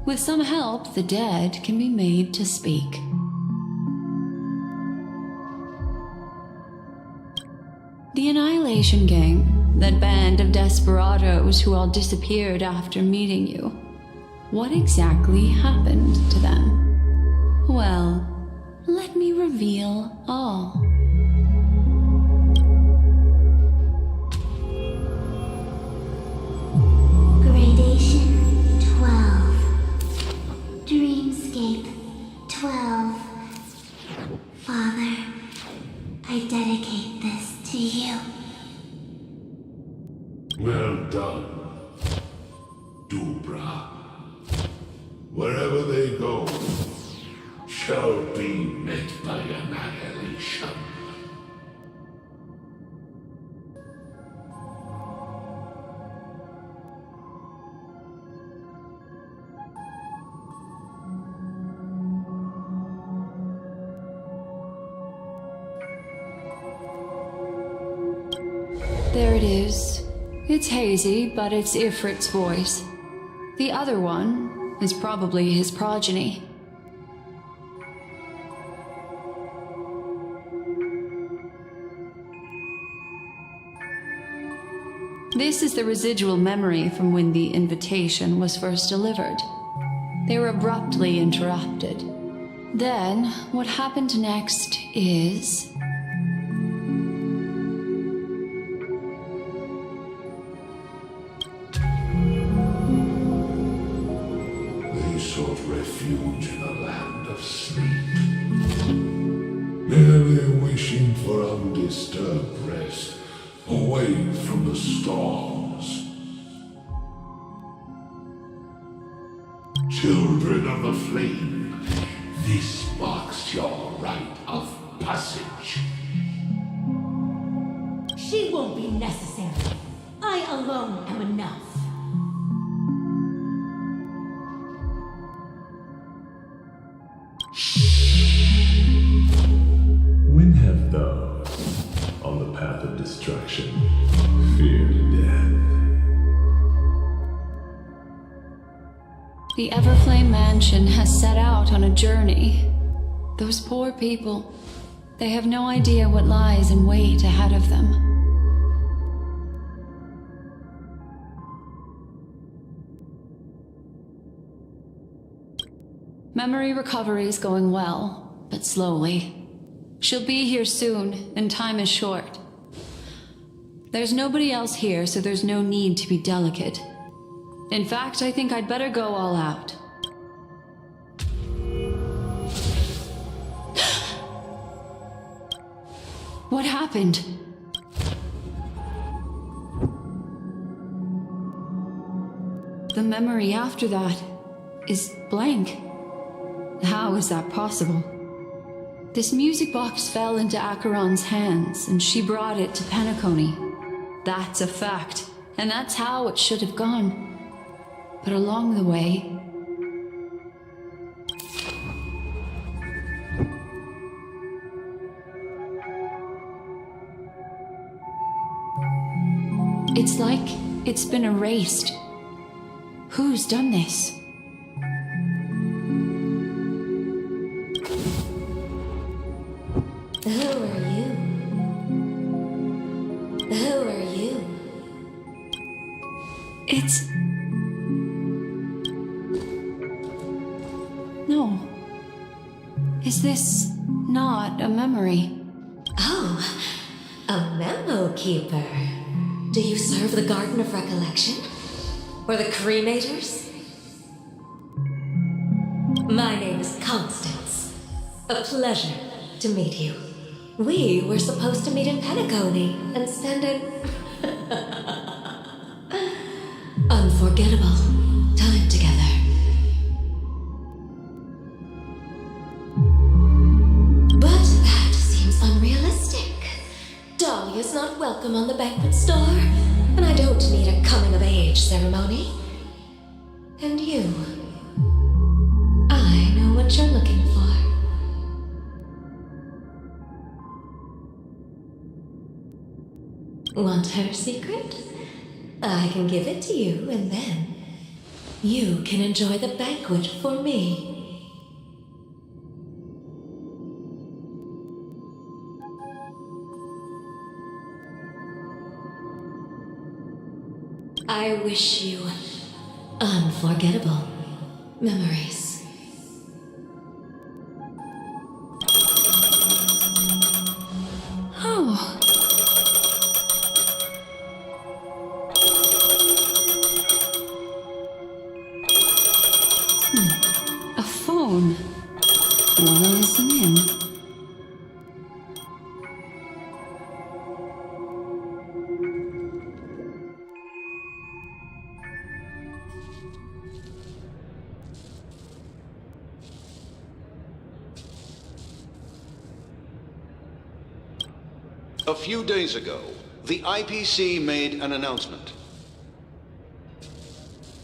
Speaker 2: With some help, the dead can be made to speak. The Annihilation Gang, that band of desperados who all disappeared after meeting you. What exactly happened to them? Well, let me reveal all.
Speaker 12: Gradation 12. Dreamscape 12. Father, I dedicate this to you.
Speaker 4: Well done, Dubra. Wherever they go, shall be met by annihilation.
Speaker 2: There it is. It's hazy, but it's Ifrit's voice. The other one is probably his progeny. This is the residual memory from when the invitation was first delivered. They were abruptly interrupted. Then, what happened next is...
Speaker 4: They sought refuge in a land of sleep, merely wishing for undisturbed rest, away from the storms. Children of the flame, this marks your rite of passage.
Speaker 15: She won't be necessary. I alone am enough.
Speaker 16: When have those on the path of destruction feared death?
Speaker 2: The Everflame Mansion has set out on a journey. Those poor people, they have no idea what lies in wait ahead of them. Memory recovery is going well, but slowly. She'll be here soon, and time is short. There's nobody else here, so there's no need to be delicate. In fact, I think I'd better go all out. What happened? The memory after that is blank. How is that possible? This music box fell into Acheron's hands, and she brought it to Penacony. That's a fact, and that's how it should have gone. But along the way... It's been erased. Who's done this?
Speaker 15: Who are you? Who are you?
Speaker 2: It's... No. Is this not a memory?
Speaker 15: Oh, a memo keeper. Do you serve the Garden of Recollection? Or the Cremators? My name is Constance. A pleasure to meet you. We were supposed to meet in Penacony and spend an unforgettable time together. But that seems unrealistic. Dahlia's not welcome on the banquet store, and I don't need a coming-of-age ceremony. And you, I know what you're looking for. Want her secret? I can give it to you, and then you can enjoy the banquet for me. I wish you unforgettable memories.
Speaker 2: Oh. A phone. Wanna listen in?
Speaker 17: A few days ago, the IPC made an announcement.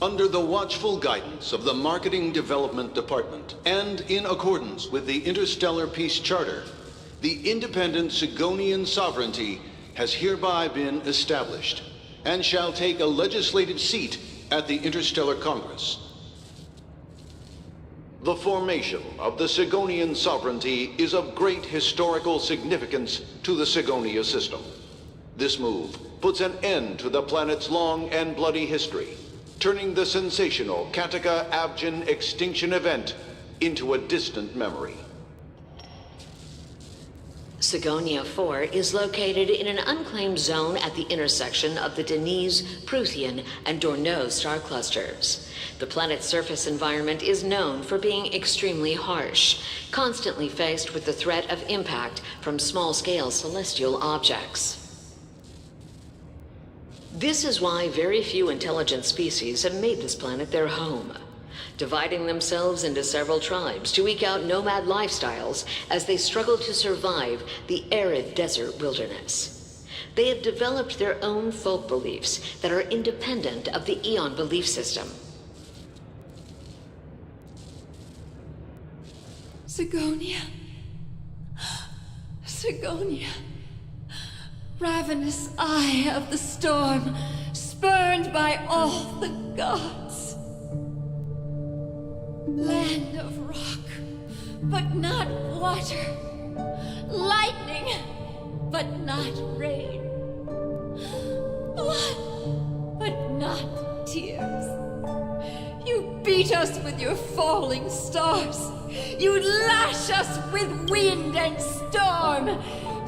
Speaker 17: Under the watchful guidance of the Marketing Development Department, and in accordance with the Interstellar Peace Charter, the independent Sigonian sovereignty has hereby been established, and shall take a legislative seat at the Interstellar Congress. The formation of the Sigonian sovereignty is of great historical significance to the Sigonia system. This move puts an end to the planet's long and bloody history, turning the sensational Kataka-Abjin extinction event into a distant memory.
Speaker 18: Sigonia 4 is located in an unclaimed zone at the intersection of the Denise, Prothean, and Dorneau star clusters. The planet's surface environment is known for being extremely harsh, constantly faced with the threat of impact from small-scale celestial objects. This is why very few intelligent species have made this planet their home, dividing themselves into several tribes to eke out nomad lifestyles as they struggle to survive the arid desert wilderness. They have developed their own folk beliefs that are independent of the Eon belief system.
Speaker 2: Sigonia. Sigonia. Ravenous eye of the storm, spurned by all the gods. Land of rock, but not water. Lightning, but not rain. Blood, but not tears. You beat us with your falling stars. You lash us with wind and storm.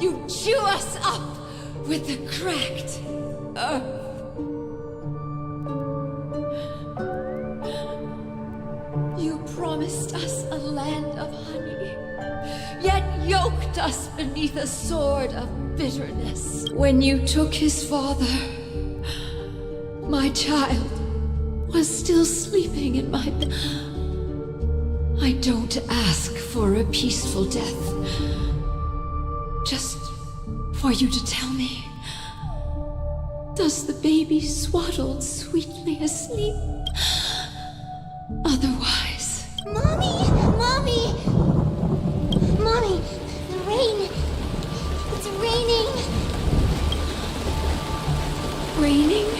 Speaker 2: You chew us up with the cracked earth. You promised us a land of honey, yet yoked us beneath a sword of bitterness. When you took his father, my child was still sleeping in my bed. I don't ask for a peaceful death, just for you to tell me, does the baby swaddled sweetly asleep? Otherwise...
Speaker 12: Mommy! Mommy! Mommy! The rain! It's raining!
Speaker 2: Raining?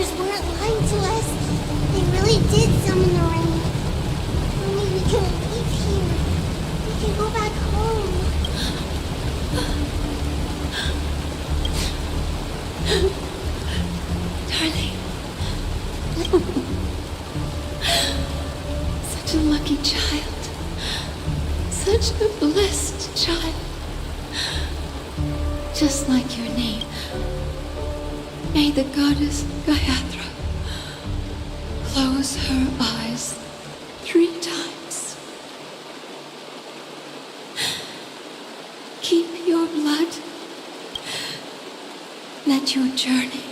Speaker 12: monsters weren't lying to us. They really did summon the rain. Only we can leave here. We can go back home.
Speaker 2: Darling. Such a lucky child. Such a blessed child. Just like your name. May the goddess Gayatri close her eyes 3 times. Keep your blood. Let your journey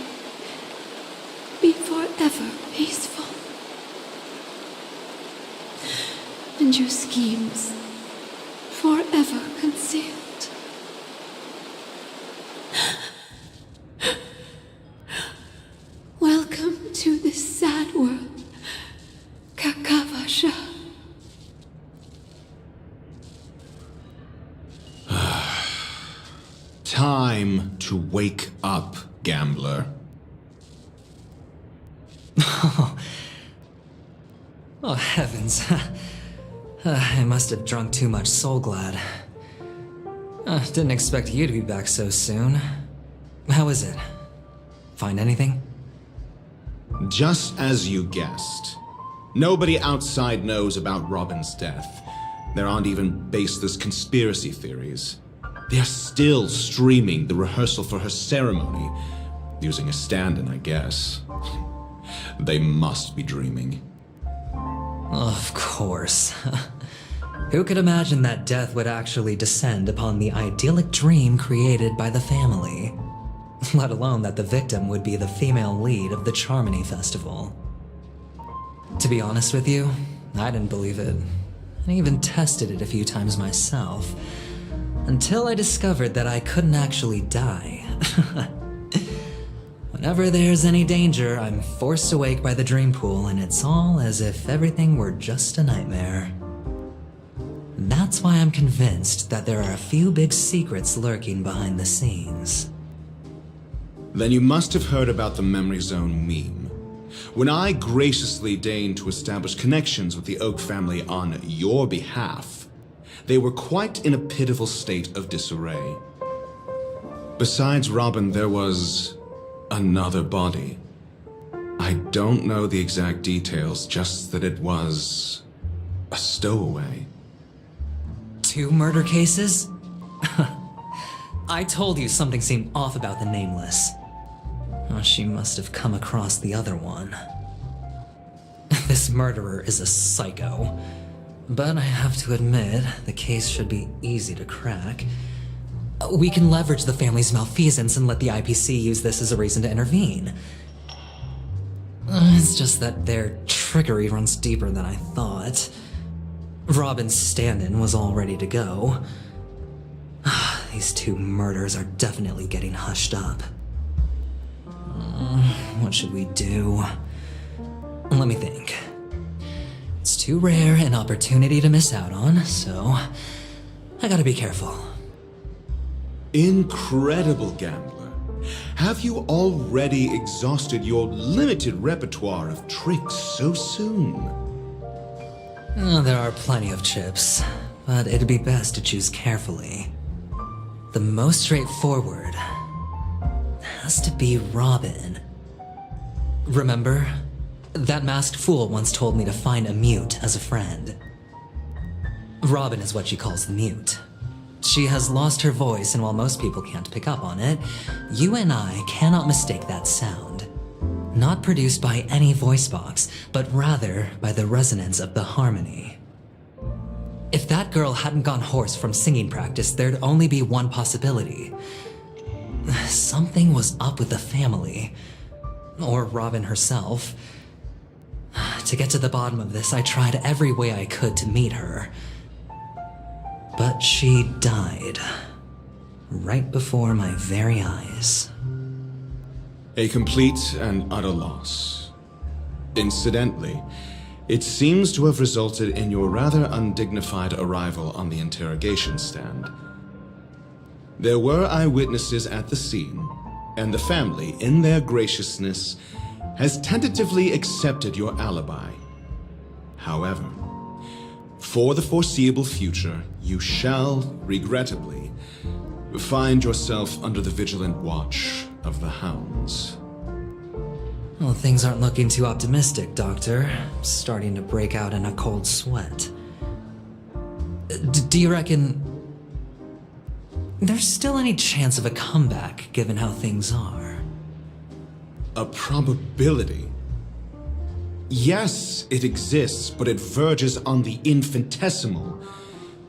Speaker 2: be forever peaceful. And your schemes forever concealed. Welcome to this sad world, Kakavasha.
Speaker 19: Time to wake up, gambler.
Speaker 1: Oh, heavens. I must have drunk too much Soul Glad. Didn't expect you to be back so soon. How is it? Find anything?
Speaker 19: Just as you guessed. Nobody outside knows about Robin's death. There aren't even baseless conspiracy theories. They're still streaming the rehearsal for her ceremony, using a stand-in, I guess. They must be dreaming.
Speaker 1: Of course. Who could imagine that death would actually descend upon the idyllic dream created by the family? Let alone that the victim would be the female lead of the Charmony Festival. To be honest with you, I didn't believe it. I even tested it a few times myself, until I discovered that I couldn't actually die. Whenever there's any danger, I'm forced awake by the dream pool, and it's all as if everything were just a nightmare. That's why I'm convinced that there are a few big secrets lurking behind the scenes.
Speaker 19: Then you must have heard about the Memory Zone meme. When I graciously deigned to establish connections with the Oak family on your behalf, they were quite in a pitiful state of disarray. Besides Robin, there was another body. I don't know the exact details, just that it was a stowaway.
Speaker 1: 2 murder cases? I told you something seemed off about the Nameless. Oh, she must have come across the other one. This murderer is a psycho. But I have to admit, the case should be easy to crack. We can leverage the family's malfeasance and let the IPC use this as a reason to intervene. It's just that their trickery runs deeper than I thought. Robin's stand-in was all ready to go. These 2 murders are definitely getting hushed up. What should we do? Let me think. It's too rare an opportunity to miss out on, so I gotta be careful.
Speaker 19: Incredible, gambler. Have you already exhausted your limited repertoire of tricks so soon?
Speaker 1: There are plenty of chips, but it'd be best to choose carefully. The most straightforward has to be Robin. Remember? That masked fool once told me to find a mute as a friend. Robin is what she calls the mute. She has lost her voice, and while most people can't pick up on it, you and I cannot mistake that sound. Not produced by any voice box, but rather by the resonance of the harmony. If that girl hadn't gone hoarse from singing practice, there'd only be one possibility. Something was up with the family. Or Robin herself. To get to the bottom of this, I tried every way I could to meet her. But she died. Right before my very eyes.
Speaker 19: A complete and utter loss. Incidentally, it seems to have resulted in your rather undignified arrival on the interrogation stand. There were eyewitnesses at the scene, and the family, in their graciousness, has tentatively accepted your alibi. However, for the foreseeable future, you shall, regrettably, find yourself under the vigilant watch of the hounds.
Speaker 1: Well, things aren't looking too optimistic, Doctor. I'm starting to break out in a cold sweat. Do you reckon there's still any chance of a comeback, given how things are?
Speaker 19: A probability? Yes, it exists, but it verges on the infinitesimal.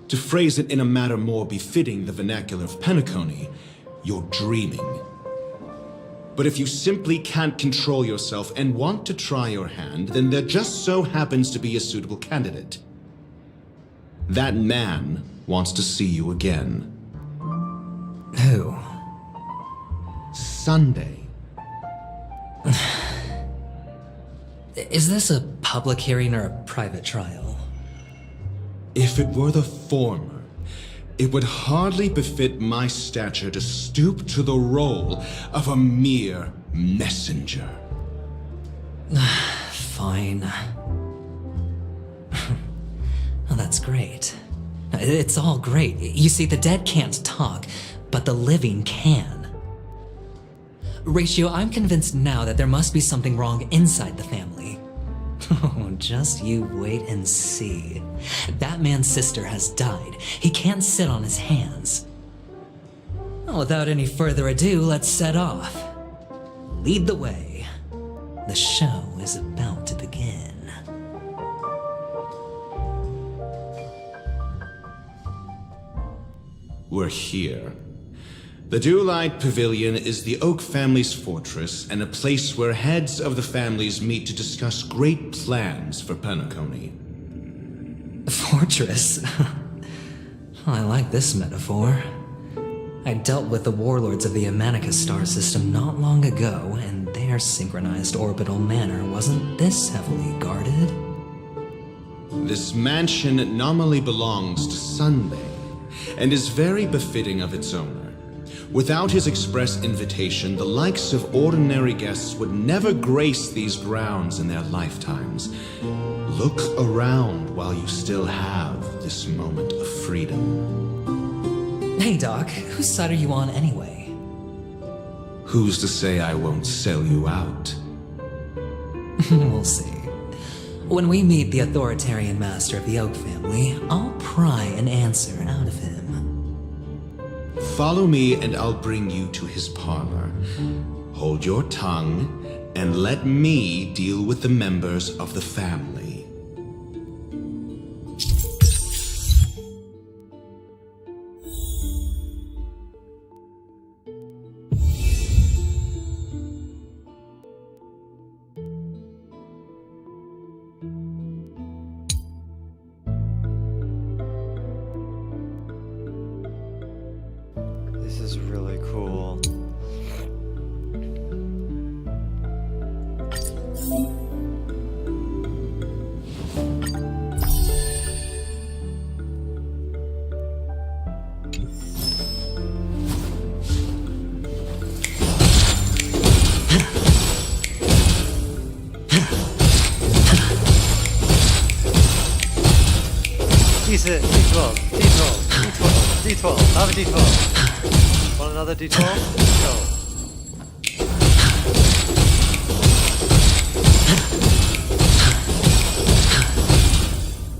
Speaker 19: To phrase it in a manner more befitting the vernacular of Penacony, you're dreaming. But if you simply can't control yourself and want to try your hand, then there just so happens to be a suitable candidate. That man wants to see you again.
Speaker 1: Who?
Speaker 19: Sunday.
Speaker 1: Is this a public hearing or a private trial?
Speaker 19: If it were the former, it would hardly befit my stature to stoop to the role of a mere messenger.
Speaker 1: Fine. Oh, that's great. It's all great. You see, the dead can't talk, but the living can. Ratio, I'm convinced now that there must be something wrong inside the family. Oh, just you wait and see. That man's sister has died. He can't sit on his hands. Well, without any further ado, let's set off. Lead the way. The show is about to begin.
Speaker 19: We're here. The Dewlight Pavilion is the Oak family's fortress and a place where heads of the families meet to discuss great plans for Penacony.
Speaker 1: Fortress? I like this metaphor. I dealt with the warlords of the Menacony star system not long ago, and their synchronized orbital manor wasn't this heavily guarded.
Speaker 19: This mansion nominally belongs to Sunday, and is very befitting of its owner. Without his express invitation, the likes of ordinary guests would never grace these grounds in their lifetimes. Look around while you still have this moment of freedom.
Speaker 1: Hey, Doc, whose side are you on anyway?
Speaker 19: Who's to say I won't sell you out?
Speaker 1: We'll see. When we meet the authoritarian master of the Oak family, I'll pry an answer out of him.
Speaker 19: Follow me and I'll bring you to his parlor. Hold your tongue and let me deal with the members of the family.
Speaker 14: This is really cool. D12, D12, D12, D12, have a D12. Want another D12? No.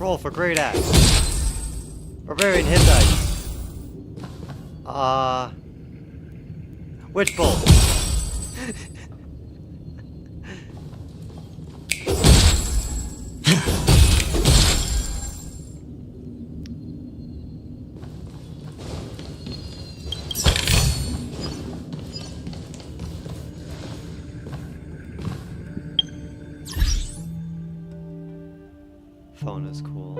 Speaker 14: Roll for great act. Barbarian hit dice. Witch bolt. Phone is cool.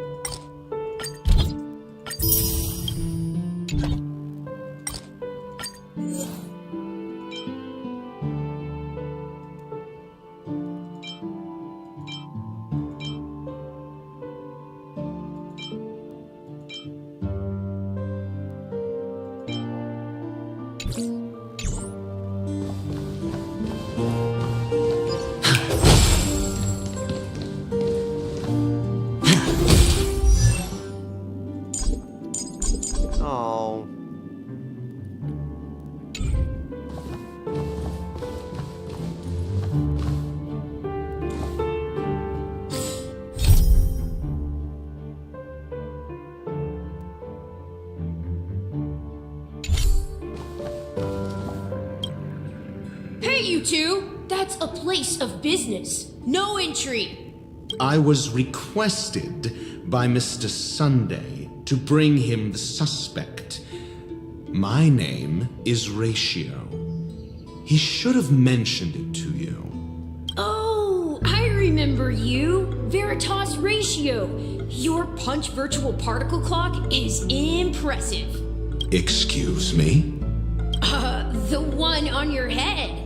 Speaker 20: minute, you two! That's a place of business. No entry.
Speaker 19: I was requested by Mr. Sunday to bring him the suspect. My name is Ratio. He should have mentioned it to you.
Speaker 20: Oh, I remember you. Veritas Ratio. Your punch virtual particle clock is impressive.
Speaker 19: Excuse me?
Speaker 20: The one on your head.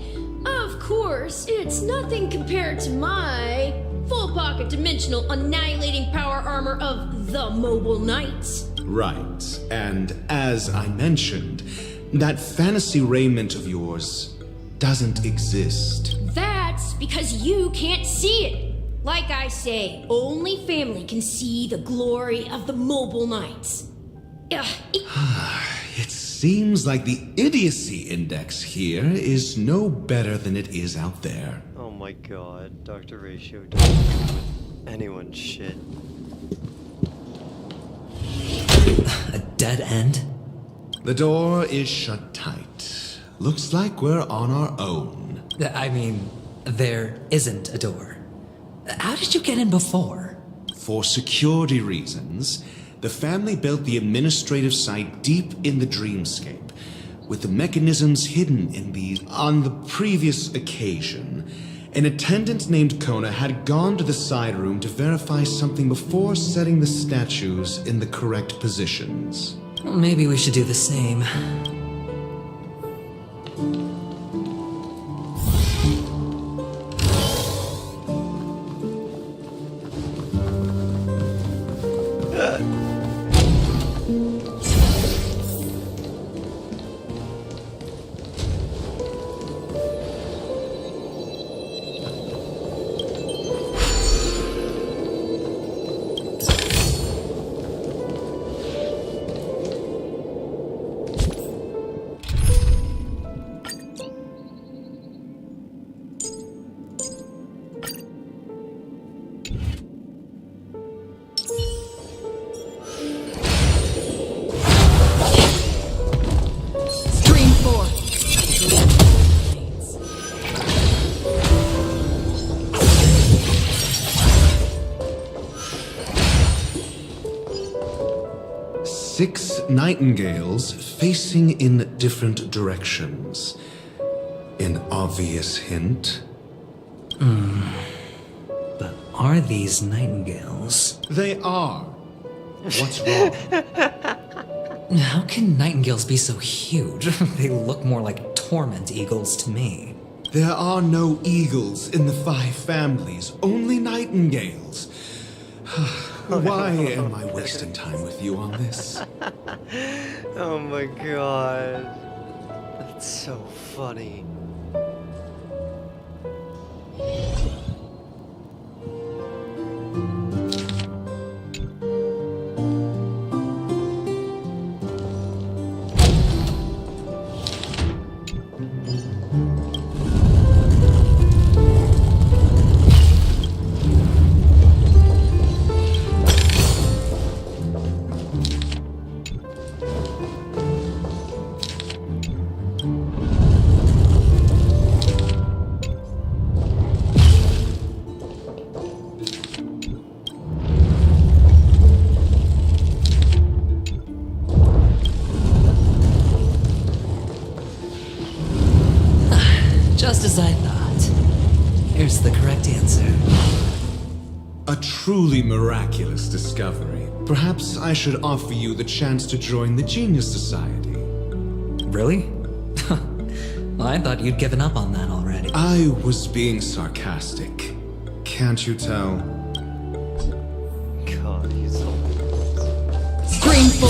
Speaker 20: Of course, it's nothing compared to my full pocket dimensional annihilating power armor of the Mobile Knights.
Speaker 19: Right, and as I mentioned, that fantasy raiment of yours doesn't exist.
Speaker 20: That's because you can't see it. Like I say, only family can see the glory of the Mobile Knights.
Speaker 19: It seems like the idiocy index here is no better than it is out there.
Speaker 14: Oh my god, Dr. Ratio doesn't do with anyone's shit.
Speaker 1: A dead end?
Speaker 19: The door is shut tight. Looks like we're on our own.
Speaker 1: I mean, there isn't a door. How did you get in before?
Speaker 19: For security reasons, the family built the administrative site deep in the dreamscape, with the mechanisms hidden in these. On the previous occasion, an attendant named Kona had gone to the side room to verify something before setting the statues in the correct positions.
Speaker 1: Well, maybe we should do the same.
Speaker 19: Six nightingales facing in different directions. An obvious hint.
Speaker 1: But are these nightingales?
Speaker 19: They are. What's wrong?
Speaker 1: How can nightingales be so huge? They look more like torment eagles to me.
Speaker 19: There are no eagles in the 5 families, only nightingales. Why am I wasting time with you on this?
Speaker 14: Oh my god. That's so funny.
Speaker 1: Just as I thought. Here's the correct answer.
Speaker 19: A truly miraculous discovery. Perhaps I should offer you the chance to join the Genius Society.
Speaker 1: Really? Well, I thought you'd given up on that already.
Speaker 19: I was being sarcastic. Can't you tell?
Speaker 14: God, he's so...
Speaker 20: Scream 4!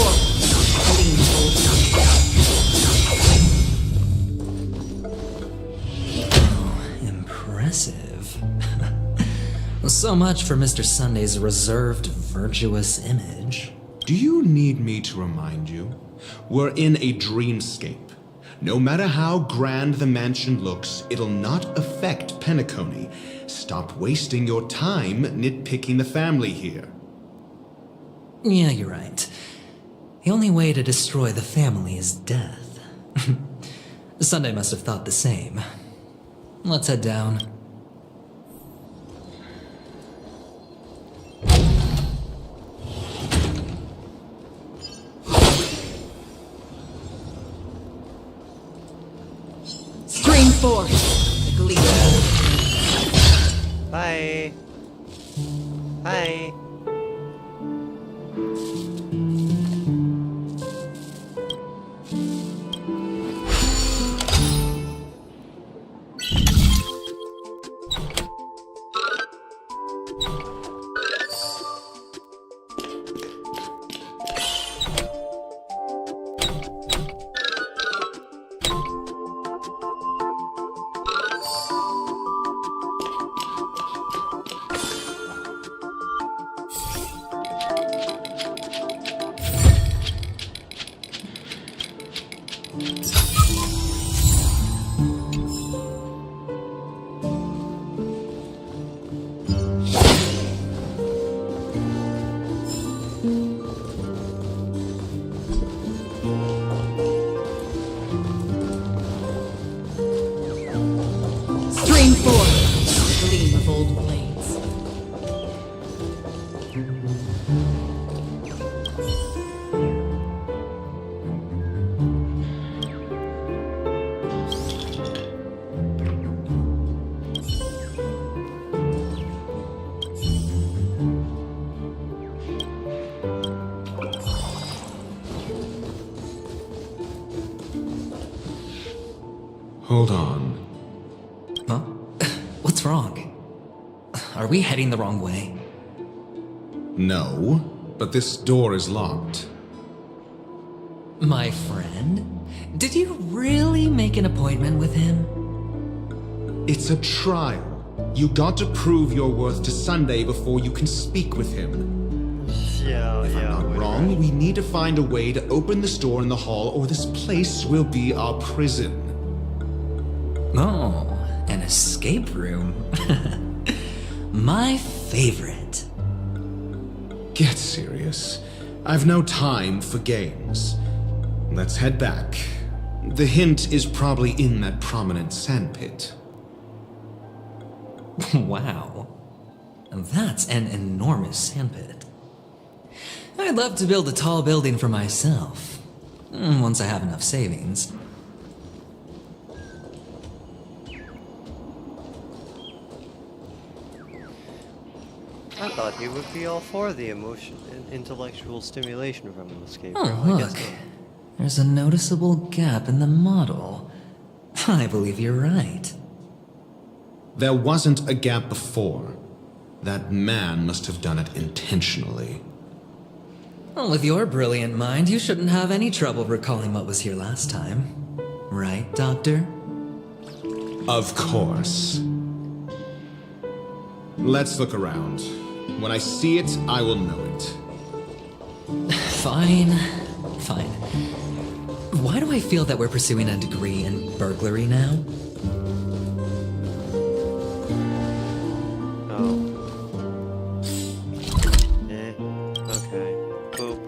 Speaker 1: Impressive. So much for Mr. Sunday's reserved, virtuous image.
Speaker 19: Do you need me to remind you? We're in a dreamscape. No matter how grand the mansion looks, it'll not affect Penacony. Stop wasting your time nitpicking the family here.
Speaker 1: Yeah, you're right. The only way to destroy the family is death. Sunday must have thought the same. Let's head down.
Speaker 13: Stream force. The gleam.
Speaker 14: Bye. Bye.
Speaker 13: Stream force. The gleam of old blades.
Speaker 19: Hold on.
Speaker 1: Huh? What's wrong? Are we heading the wrong way?
Speaker 19: No, but this door is locked.
Speaker 1: My friend? Did you really make an appointment with him?
Speaker 19: It's a trial. You got to prove your worth to Sunday before you can speak with him.
Speaker 14: Yeah,
Speaker 19: If I'm not wrong, we need to find a way to open this door in the hall, or this place will be our prison.
Speaker 1: Oh, an escape room. My favorite.
Speaker 19: Get serious. I've no time for games. Let's head back. The hint is probably in that prominent sandpit.
Speaker 1: Wow. That's an enormous sandpit. I'd love to build a tall building for myself. Once I have enough savings.
Speaker 14: I thought he would be all for the intellectual stimulation from an escape
Speaker 1: Oh,
Speaker 14: room. I guess
Speaker 1: look.
Speaker 14: not.
Speaker 1: There's a noticeable gap in the model. I believe you're right.
Speaker 19: There wasn't a gap before. That man must have done it intentionally.
Speaker 1: Well, with your brilliant mind, you shouldn't have any trouble recalling what was here last time. Right, Doctor?
Speaker 19: Of course. Let's look around. When I see it, I will know it.
Speaker 1: Fine. Fine. Why do I feel that we're pursuing a degree in burglary now?
Speaker 14: Okay. Boop.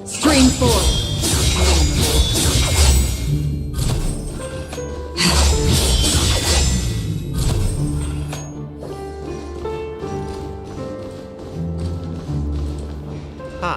Speaker 13: Stream force.
Speaker 14: Ha!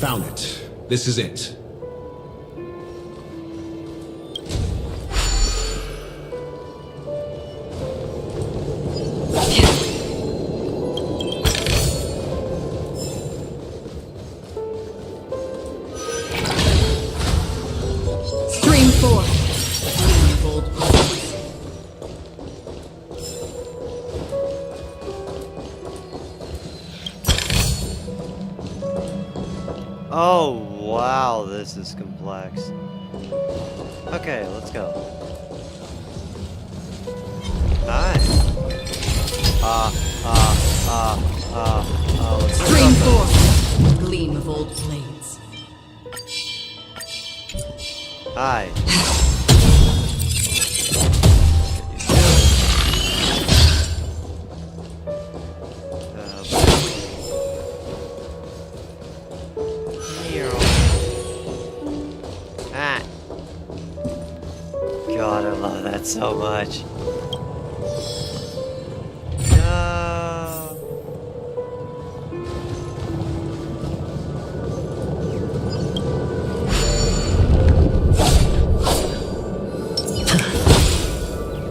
Speaker 19: found it. This is it.
Speaker 13: Stream 4.
Speaker 14: Oh, wow, this is complex. Okay, let's go. Hi. Let's
Speaker 13: Stream 4. Gleam of old blades.
Speaker 14: Hi. God, I love that so much. No.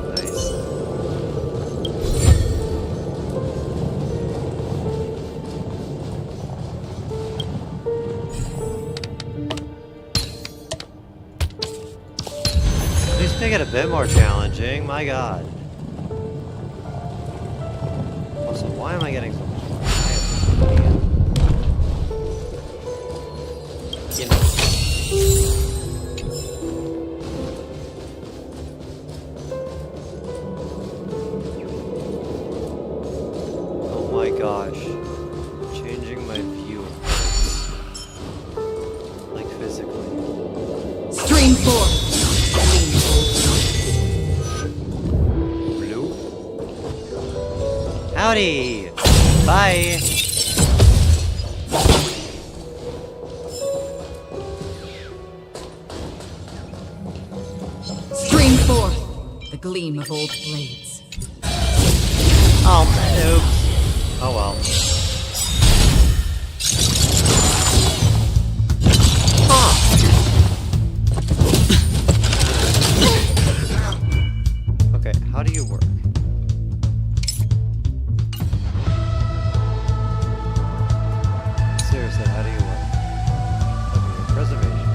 Speaker 14: Nice. Please make it a bit more challenging, my god. Also, why am I getting so much you know. Oh my gosh. Changing my view of things. Like physically.
Speaker 13: Stream 4.
Speaker 14: Howdy! Bye!
Speaker 13: Stream 4. The gleam of old blades.
Speaker 14: Oh, oops. Oh well. Okay, how do you work? Seriously, how do you work? Okay, preservation.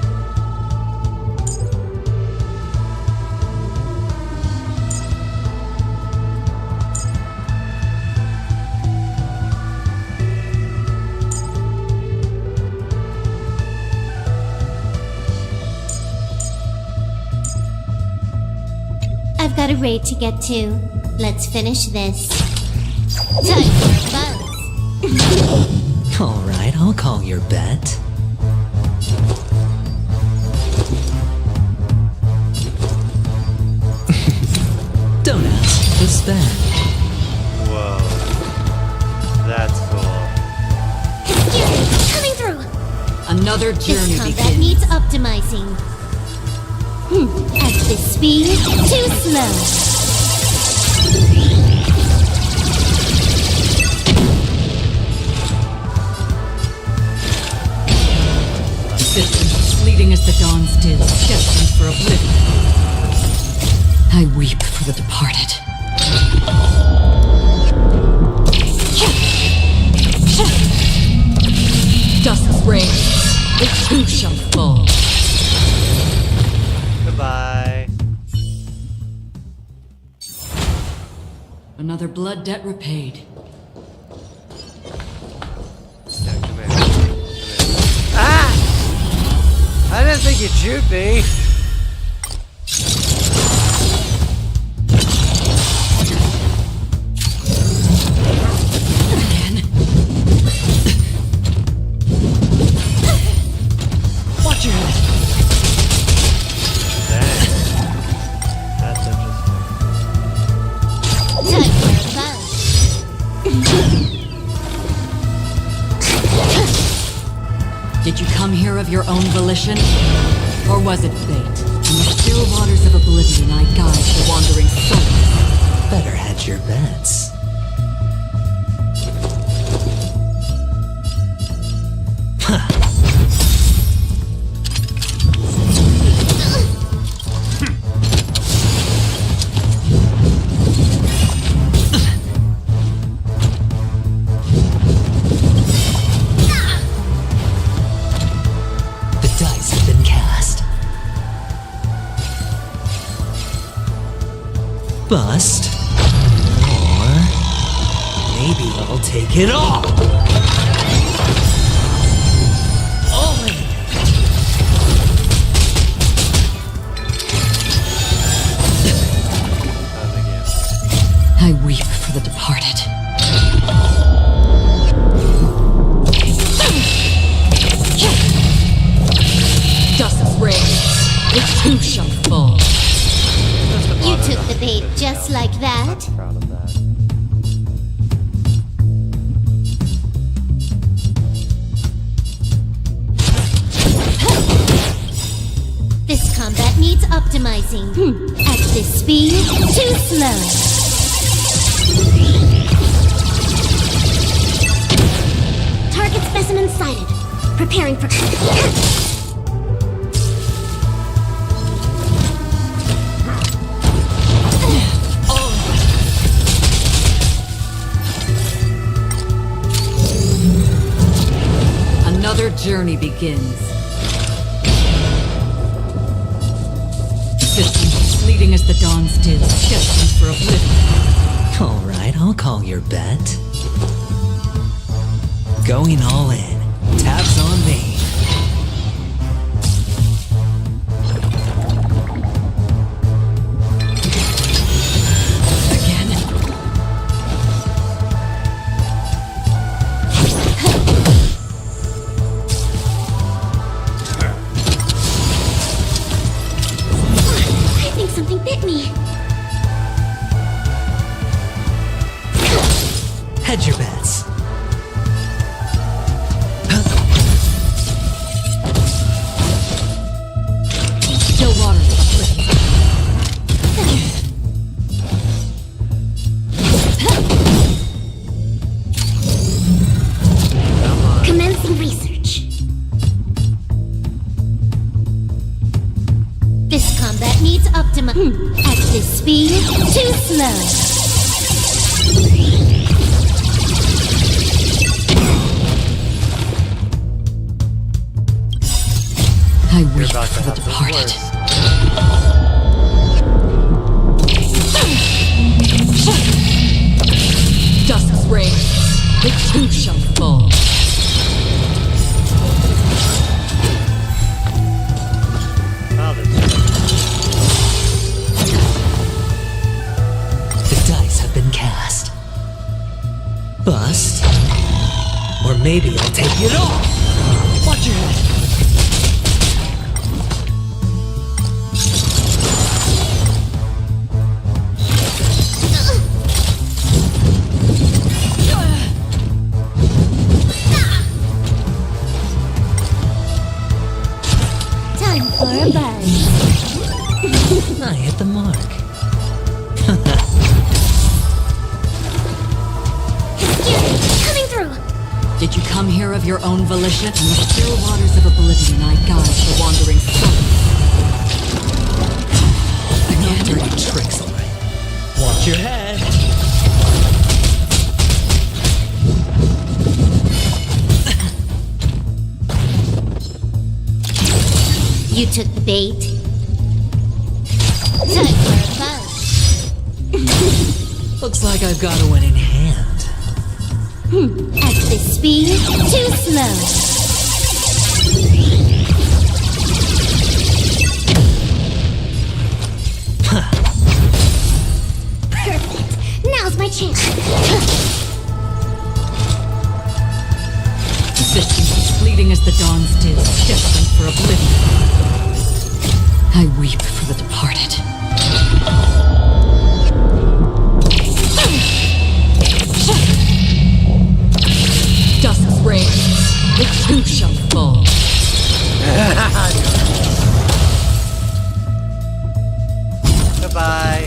Speaker 12: I've got a raid to get to. Let's finish this. Time for a buzz.
Speaker 1: Alright, I'll call your bet. Don't ask, just bet.
Speaker 14: Whoa. That's cool.
Speaker 12: Coming through!
Speaker 13: Another journey
Speaker 12: This combat
Speaker 13: begins.
Speaker 12: needs optimizing. At this speed, too slow.
Speaker 13: Systems fleeting as the dawn's dim, destined for oblivion. I weep for the departed. Dusk's reign, it too shall fall.
Speaker 14: Goodbye.
Speaker 13: Another blood debt repaid.
Speaker 14: Yeah, come here. Come here. Ah! I didn't think you'd shoot me. Watch your head. Dang. That's interesting.
Speaker 12: Time for a buzz.
Speaker 13: Did you come here of your own volition? Or was it fate? In the still waters of oblivion, I guide the wandering soul.
Speaker 1: Better hedge your bets. bust. Or maybe I'll take it all. All in.
Speaker 8: I weep for the departed. Dust rains, it too shall fall.
Speaker 12: You took the bait just like that.
Speaker 14: Proud of that.
Speaker 12: This combat needs optimizing. At this speed, too slow. Target specimen sighted. Preparing for...
Speaker 8: Another journey begins. Systems fleeting as the dawn's dim, destined for oblivion.
Speaker 1: Alright, I'll call your bet. Going all in. Tabs on me.
Speaker 12: I think something bit me.
Speaker 1: Hedge your bets.
Speaker 8: Still water for the flip.
Speaker 12: Commencing research. This combat needs At this speed, too slow.
Speaker 8: I weep for the departed. Dusk's reign, it too shall fall.
Speaker 1: The dice have been cast. Bust. Or maybe I'll take it all. Watch your head.
Speaker 12: For a buzz.
Speaker 1: I hit the mark.
Speaker 12: Coming through.
Speaker 8: Did you come here of your own volition? In the still waters of oblivion, I guide the wandering soul.
Speaker 1: No dirty tricks, alright. Watch your head.
Speaker 12: You took the bait. Time for a buzz.
Speaker 1: Looks like I've got a winning hand.
Speaker 12: At this speed, too slow. Perfect. Now's my chance.
Speaker 8: Existence is fleeting as the dawn's dim, destined for oblivion. I weep for the departed. Dusk's reign, it too shall fall.
Speaker 14: Goodbye.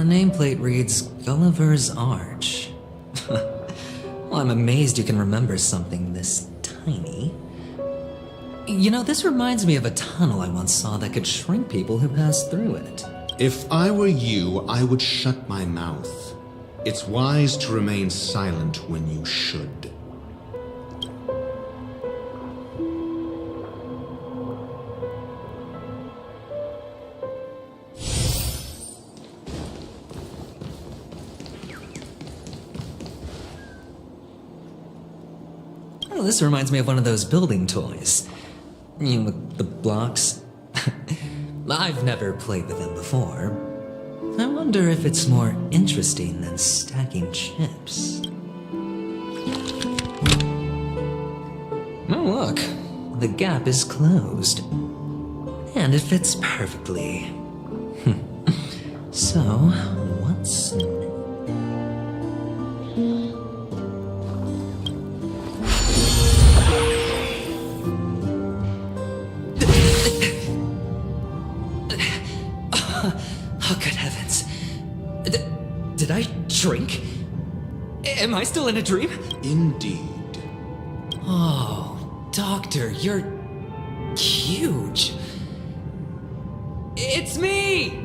Speaker 1: the nameplate reads Gulliver's Arch. Well, I'm amazed you can remember something this tiny. You know, this reminds me of a tunnel I once saw that could shrink people who passed through it.
Speaker 19: If I were you, I would shut my mouth. It's wise to remain silent when you should.
Speaker 1: Oh, this reminds me of one of those building toys. You know, with the blocks. I've never played with them before. I wonder if it's more interesting than stacking chips. Oh, look. The gap is closed. And it fits perfectly. So, what's next? Oh, good heavens. Did I shrink? Am I still in a dream?
Speaker 19: Indeed.
Speaker 1: Oh, Doctor, you're huge. It's me!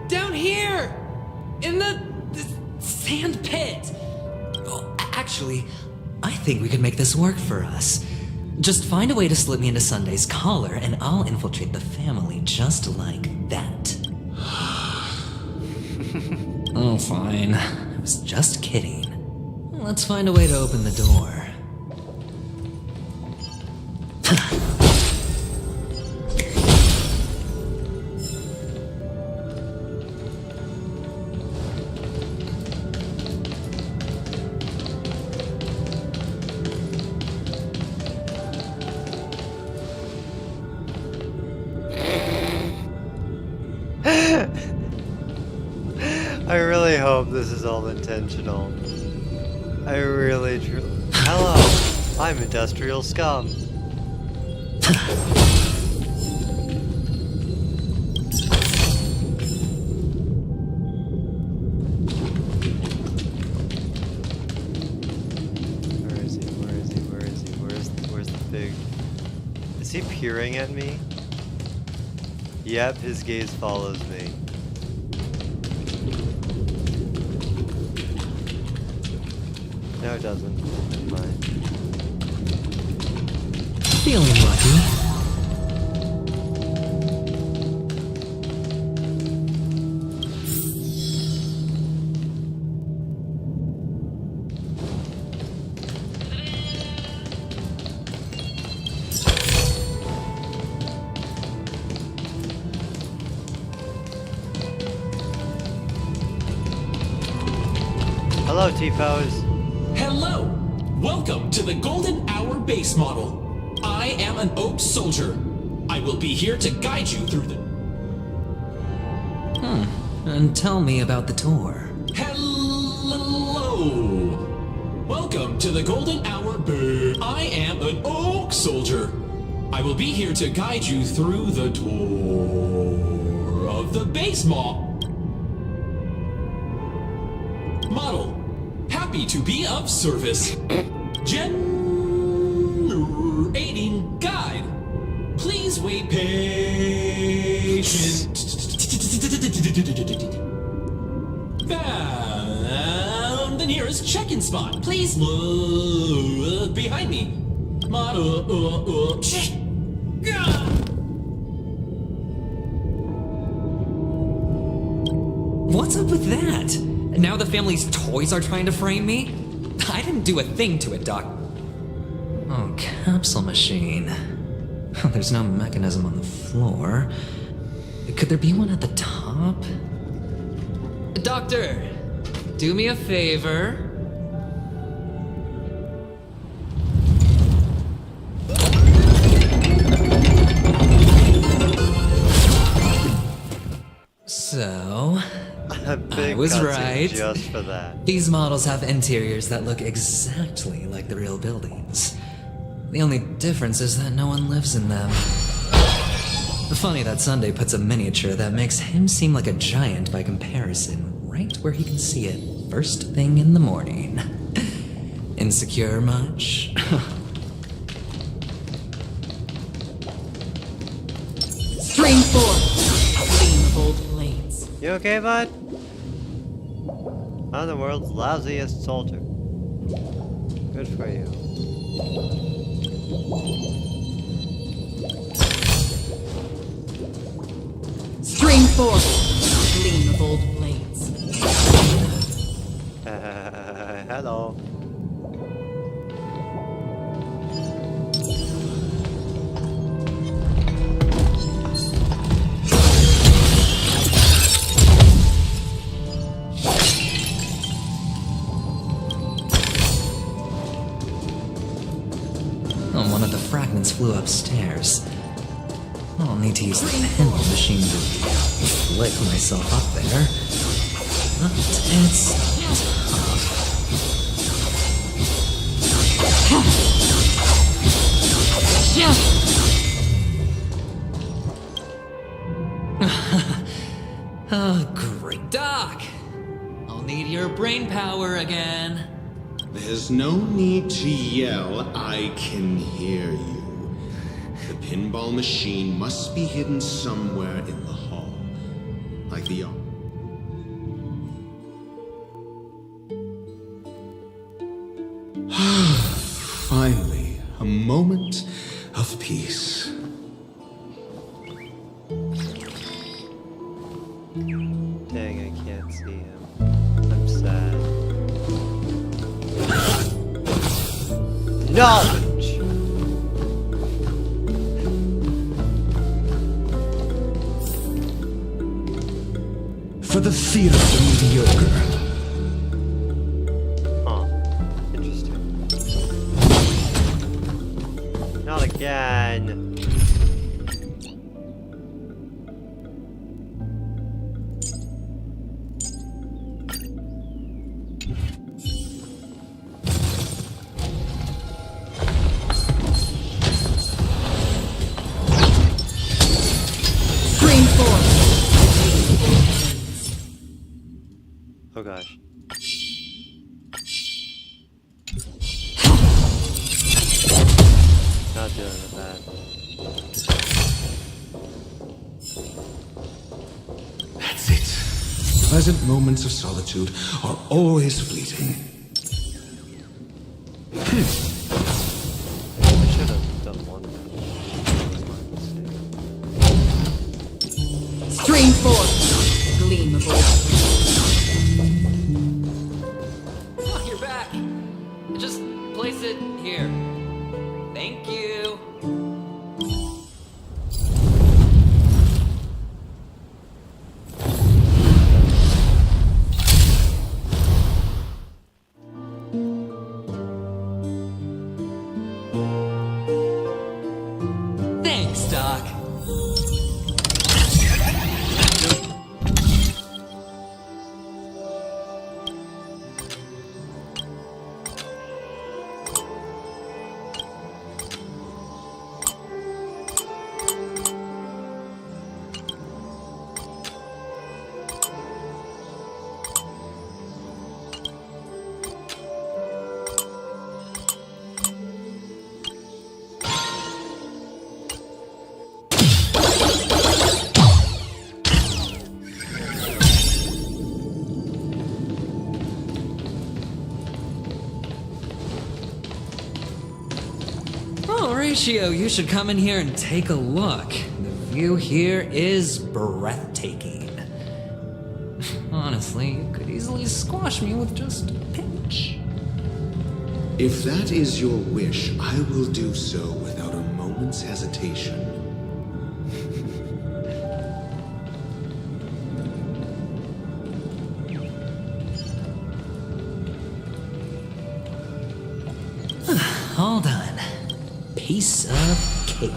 Speaker 1: Down here! In the sand pit! Oh, actually, I think we could make this work for us. Just find a way to slip me into Sunday's collar, and I'll infiltrate the family just like that. Oh, fine. I was just kidding. Let's find a way to open the door.
Speaker 14: I really hope this is all intentional. I really truly. Hello, I'm industrial scum. Where is he? Where is he? Where is he? Where's the pig? Is he peering at me? Yep, his gaze follows me. No, it doesn't. Never mind.
Speaker 1: Feeling lucky.
Speaker 14: Hello, T-Foes.
Speaker 21: Hello! Welcome to the Golden Hour base model. I am an Oak Soldier. I will be here to guide you through the...
Speaker 1: And tell me about the tour.
Speaker 21: Hello! Welcome to the Golden Hour I am an Oak Soldier. I will be here to guide you through the tour of the base model. Happy to be of service. Generating guide. Please wait patient. Found the nearest check-in spot. Please look behind me.
Speaker 1: What's up with that? Now the family's toys are trying to frame me? I didn't do a thing to it, Doc. Oh, capsule machine. There's no mechanism on the floor. Could there be one at the top? Doctor, do me a favor. So, I was right.
Speaker 14: Just for that.
Speaker 1: These models have interiors that look exactly like the real buildings. The only difference is that no one lives in them. Funny that Sunday puts a miniature that makes him seem like a giant by comparison right where he can see it first thing in the morning. Insecure much?
Speaker 8: Stream 4. Gleam of old blades.
Speaker 14: You okay, bud? I'm the world's lousiest soldier. Good for you.
Speaker 8: Stream 4. Gleam of old blades.
Speaker 14: Hello.
Speaker 1: Oh, one of the fragments flew upstairs. I'll need to use the pinball machine to flick myself up there. But it's tough. Oh, great. Doc! I'll need your brain power again.
Speaker 19: There's no need to yell, I can hear you. The pinball machine must be hidden somewhere in the hall. Like the... Finally, a moment of peace.
Speaker 14: Dang, I can't see him. I'm sad. Knowledge!
Speaker 3: For the fear of the mediocre.
Speaker 14: Huh. Interesting. Not again. Oh gosh. Not dealing with that.
Speaker 19: That's it. Pleasant moments of solitude are always fleeting.
Speaker 14: I should have done one.
Speaker 8: Stream 4. Gleam of old.
Speaker 1: Oh, you're back. Just place it here. Thank you. Thanks, Doc. Oh, Ratio, you should come in here and take a look. The view here is breathtaking. Honestly, you could easily squash me with just a pinch.
Speaker 19: If that is your wish, I will do so without a moment's hesitation.
Speaker 1: All done. Piece of cake.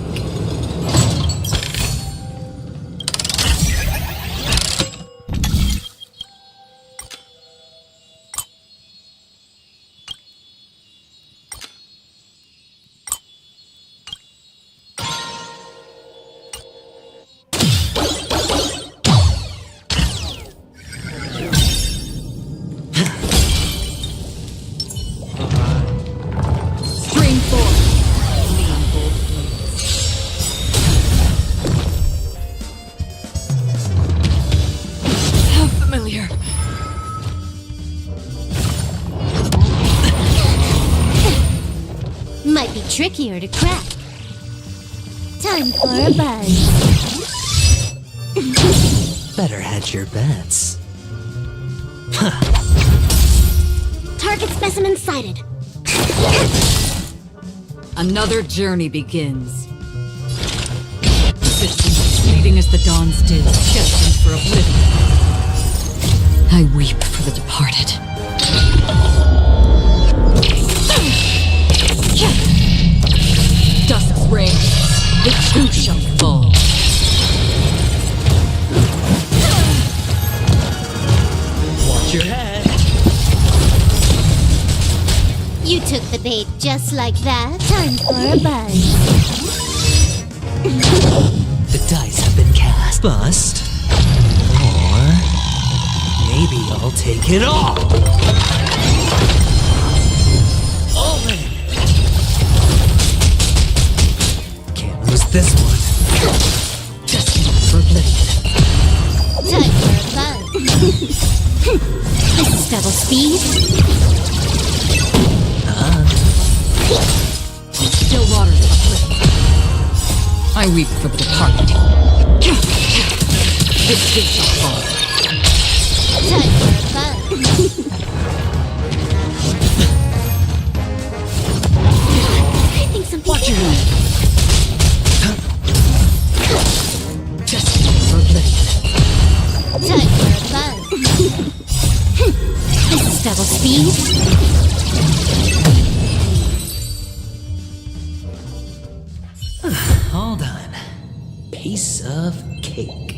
Speaker 7: trickier to crack. Time for a buzz.
Speaker 1: Better hedge your bets.
Speaker 7: Target specimen sighted.
Speaker 13: Another journey begins. Systems fleeting as the dawn's dew, destined for oblivion. I weep for the departed. Dusk reigns, the two shall fall.
Speaker 1: Watch your head.
Speaker 7: You took the bait just like that. Time for a buzz.
Speaker 1: The dice have been cast. Bust. Or maybe I'll take it all. All in. Can't lose this one. Destined for oblivion.
Speaker 7: Time for a buzz. This is double speed.
Speaker 13: Still waters of oblivion. I weep for the departed. This too shall fall.
Speaker 7: Time for a buzz. I think something.
Speaker 13: Watch your hand. Destined for oblivion.
Speaker 7: Time for a buzz. This is double speed.
Speaker 1: All done. Piece of cake.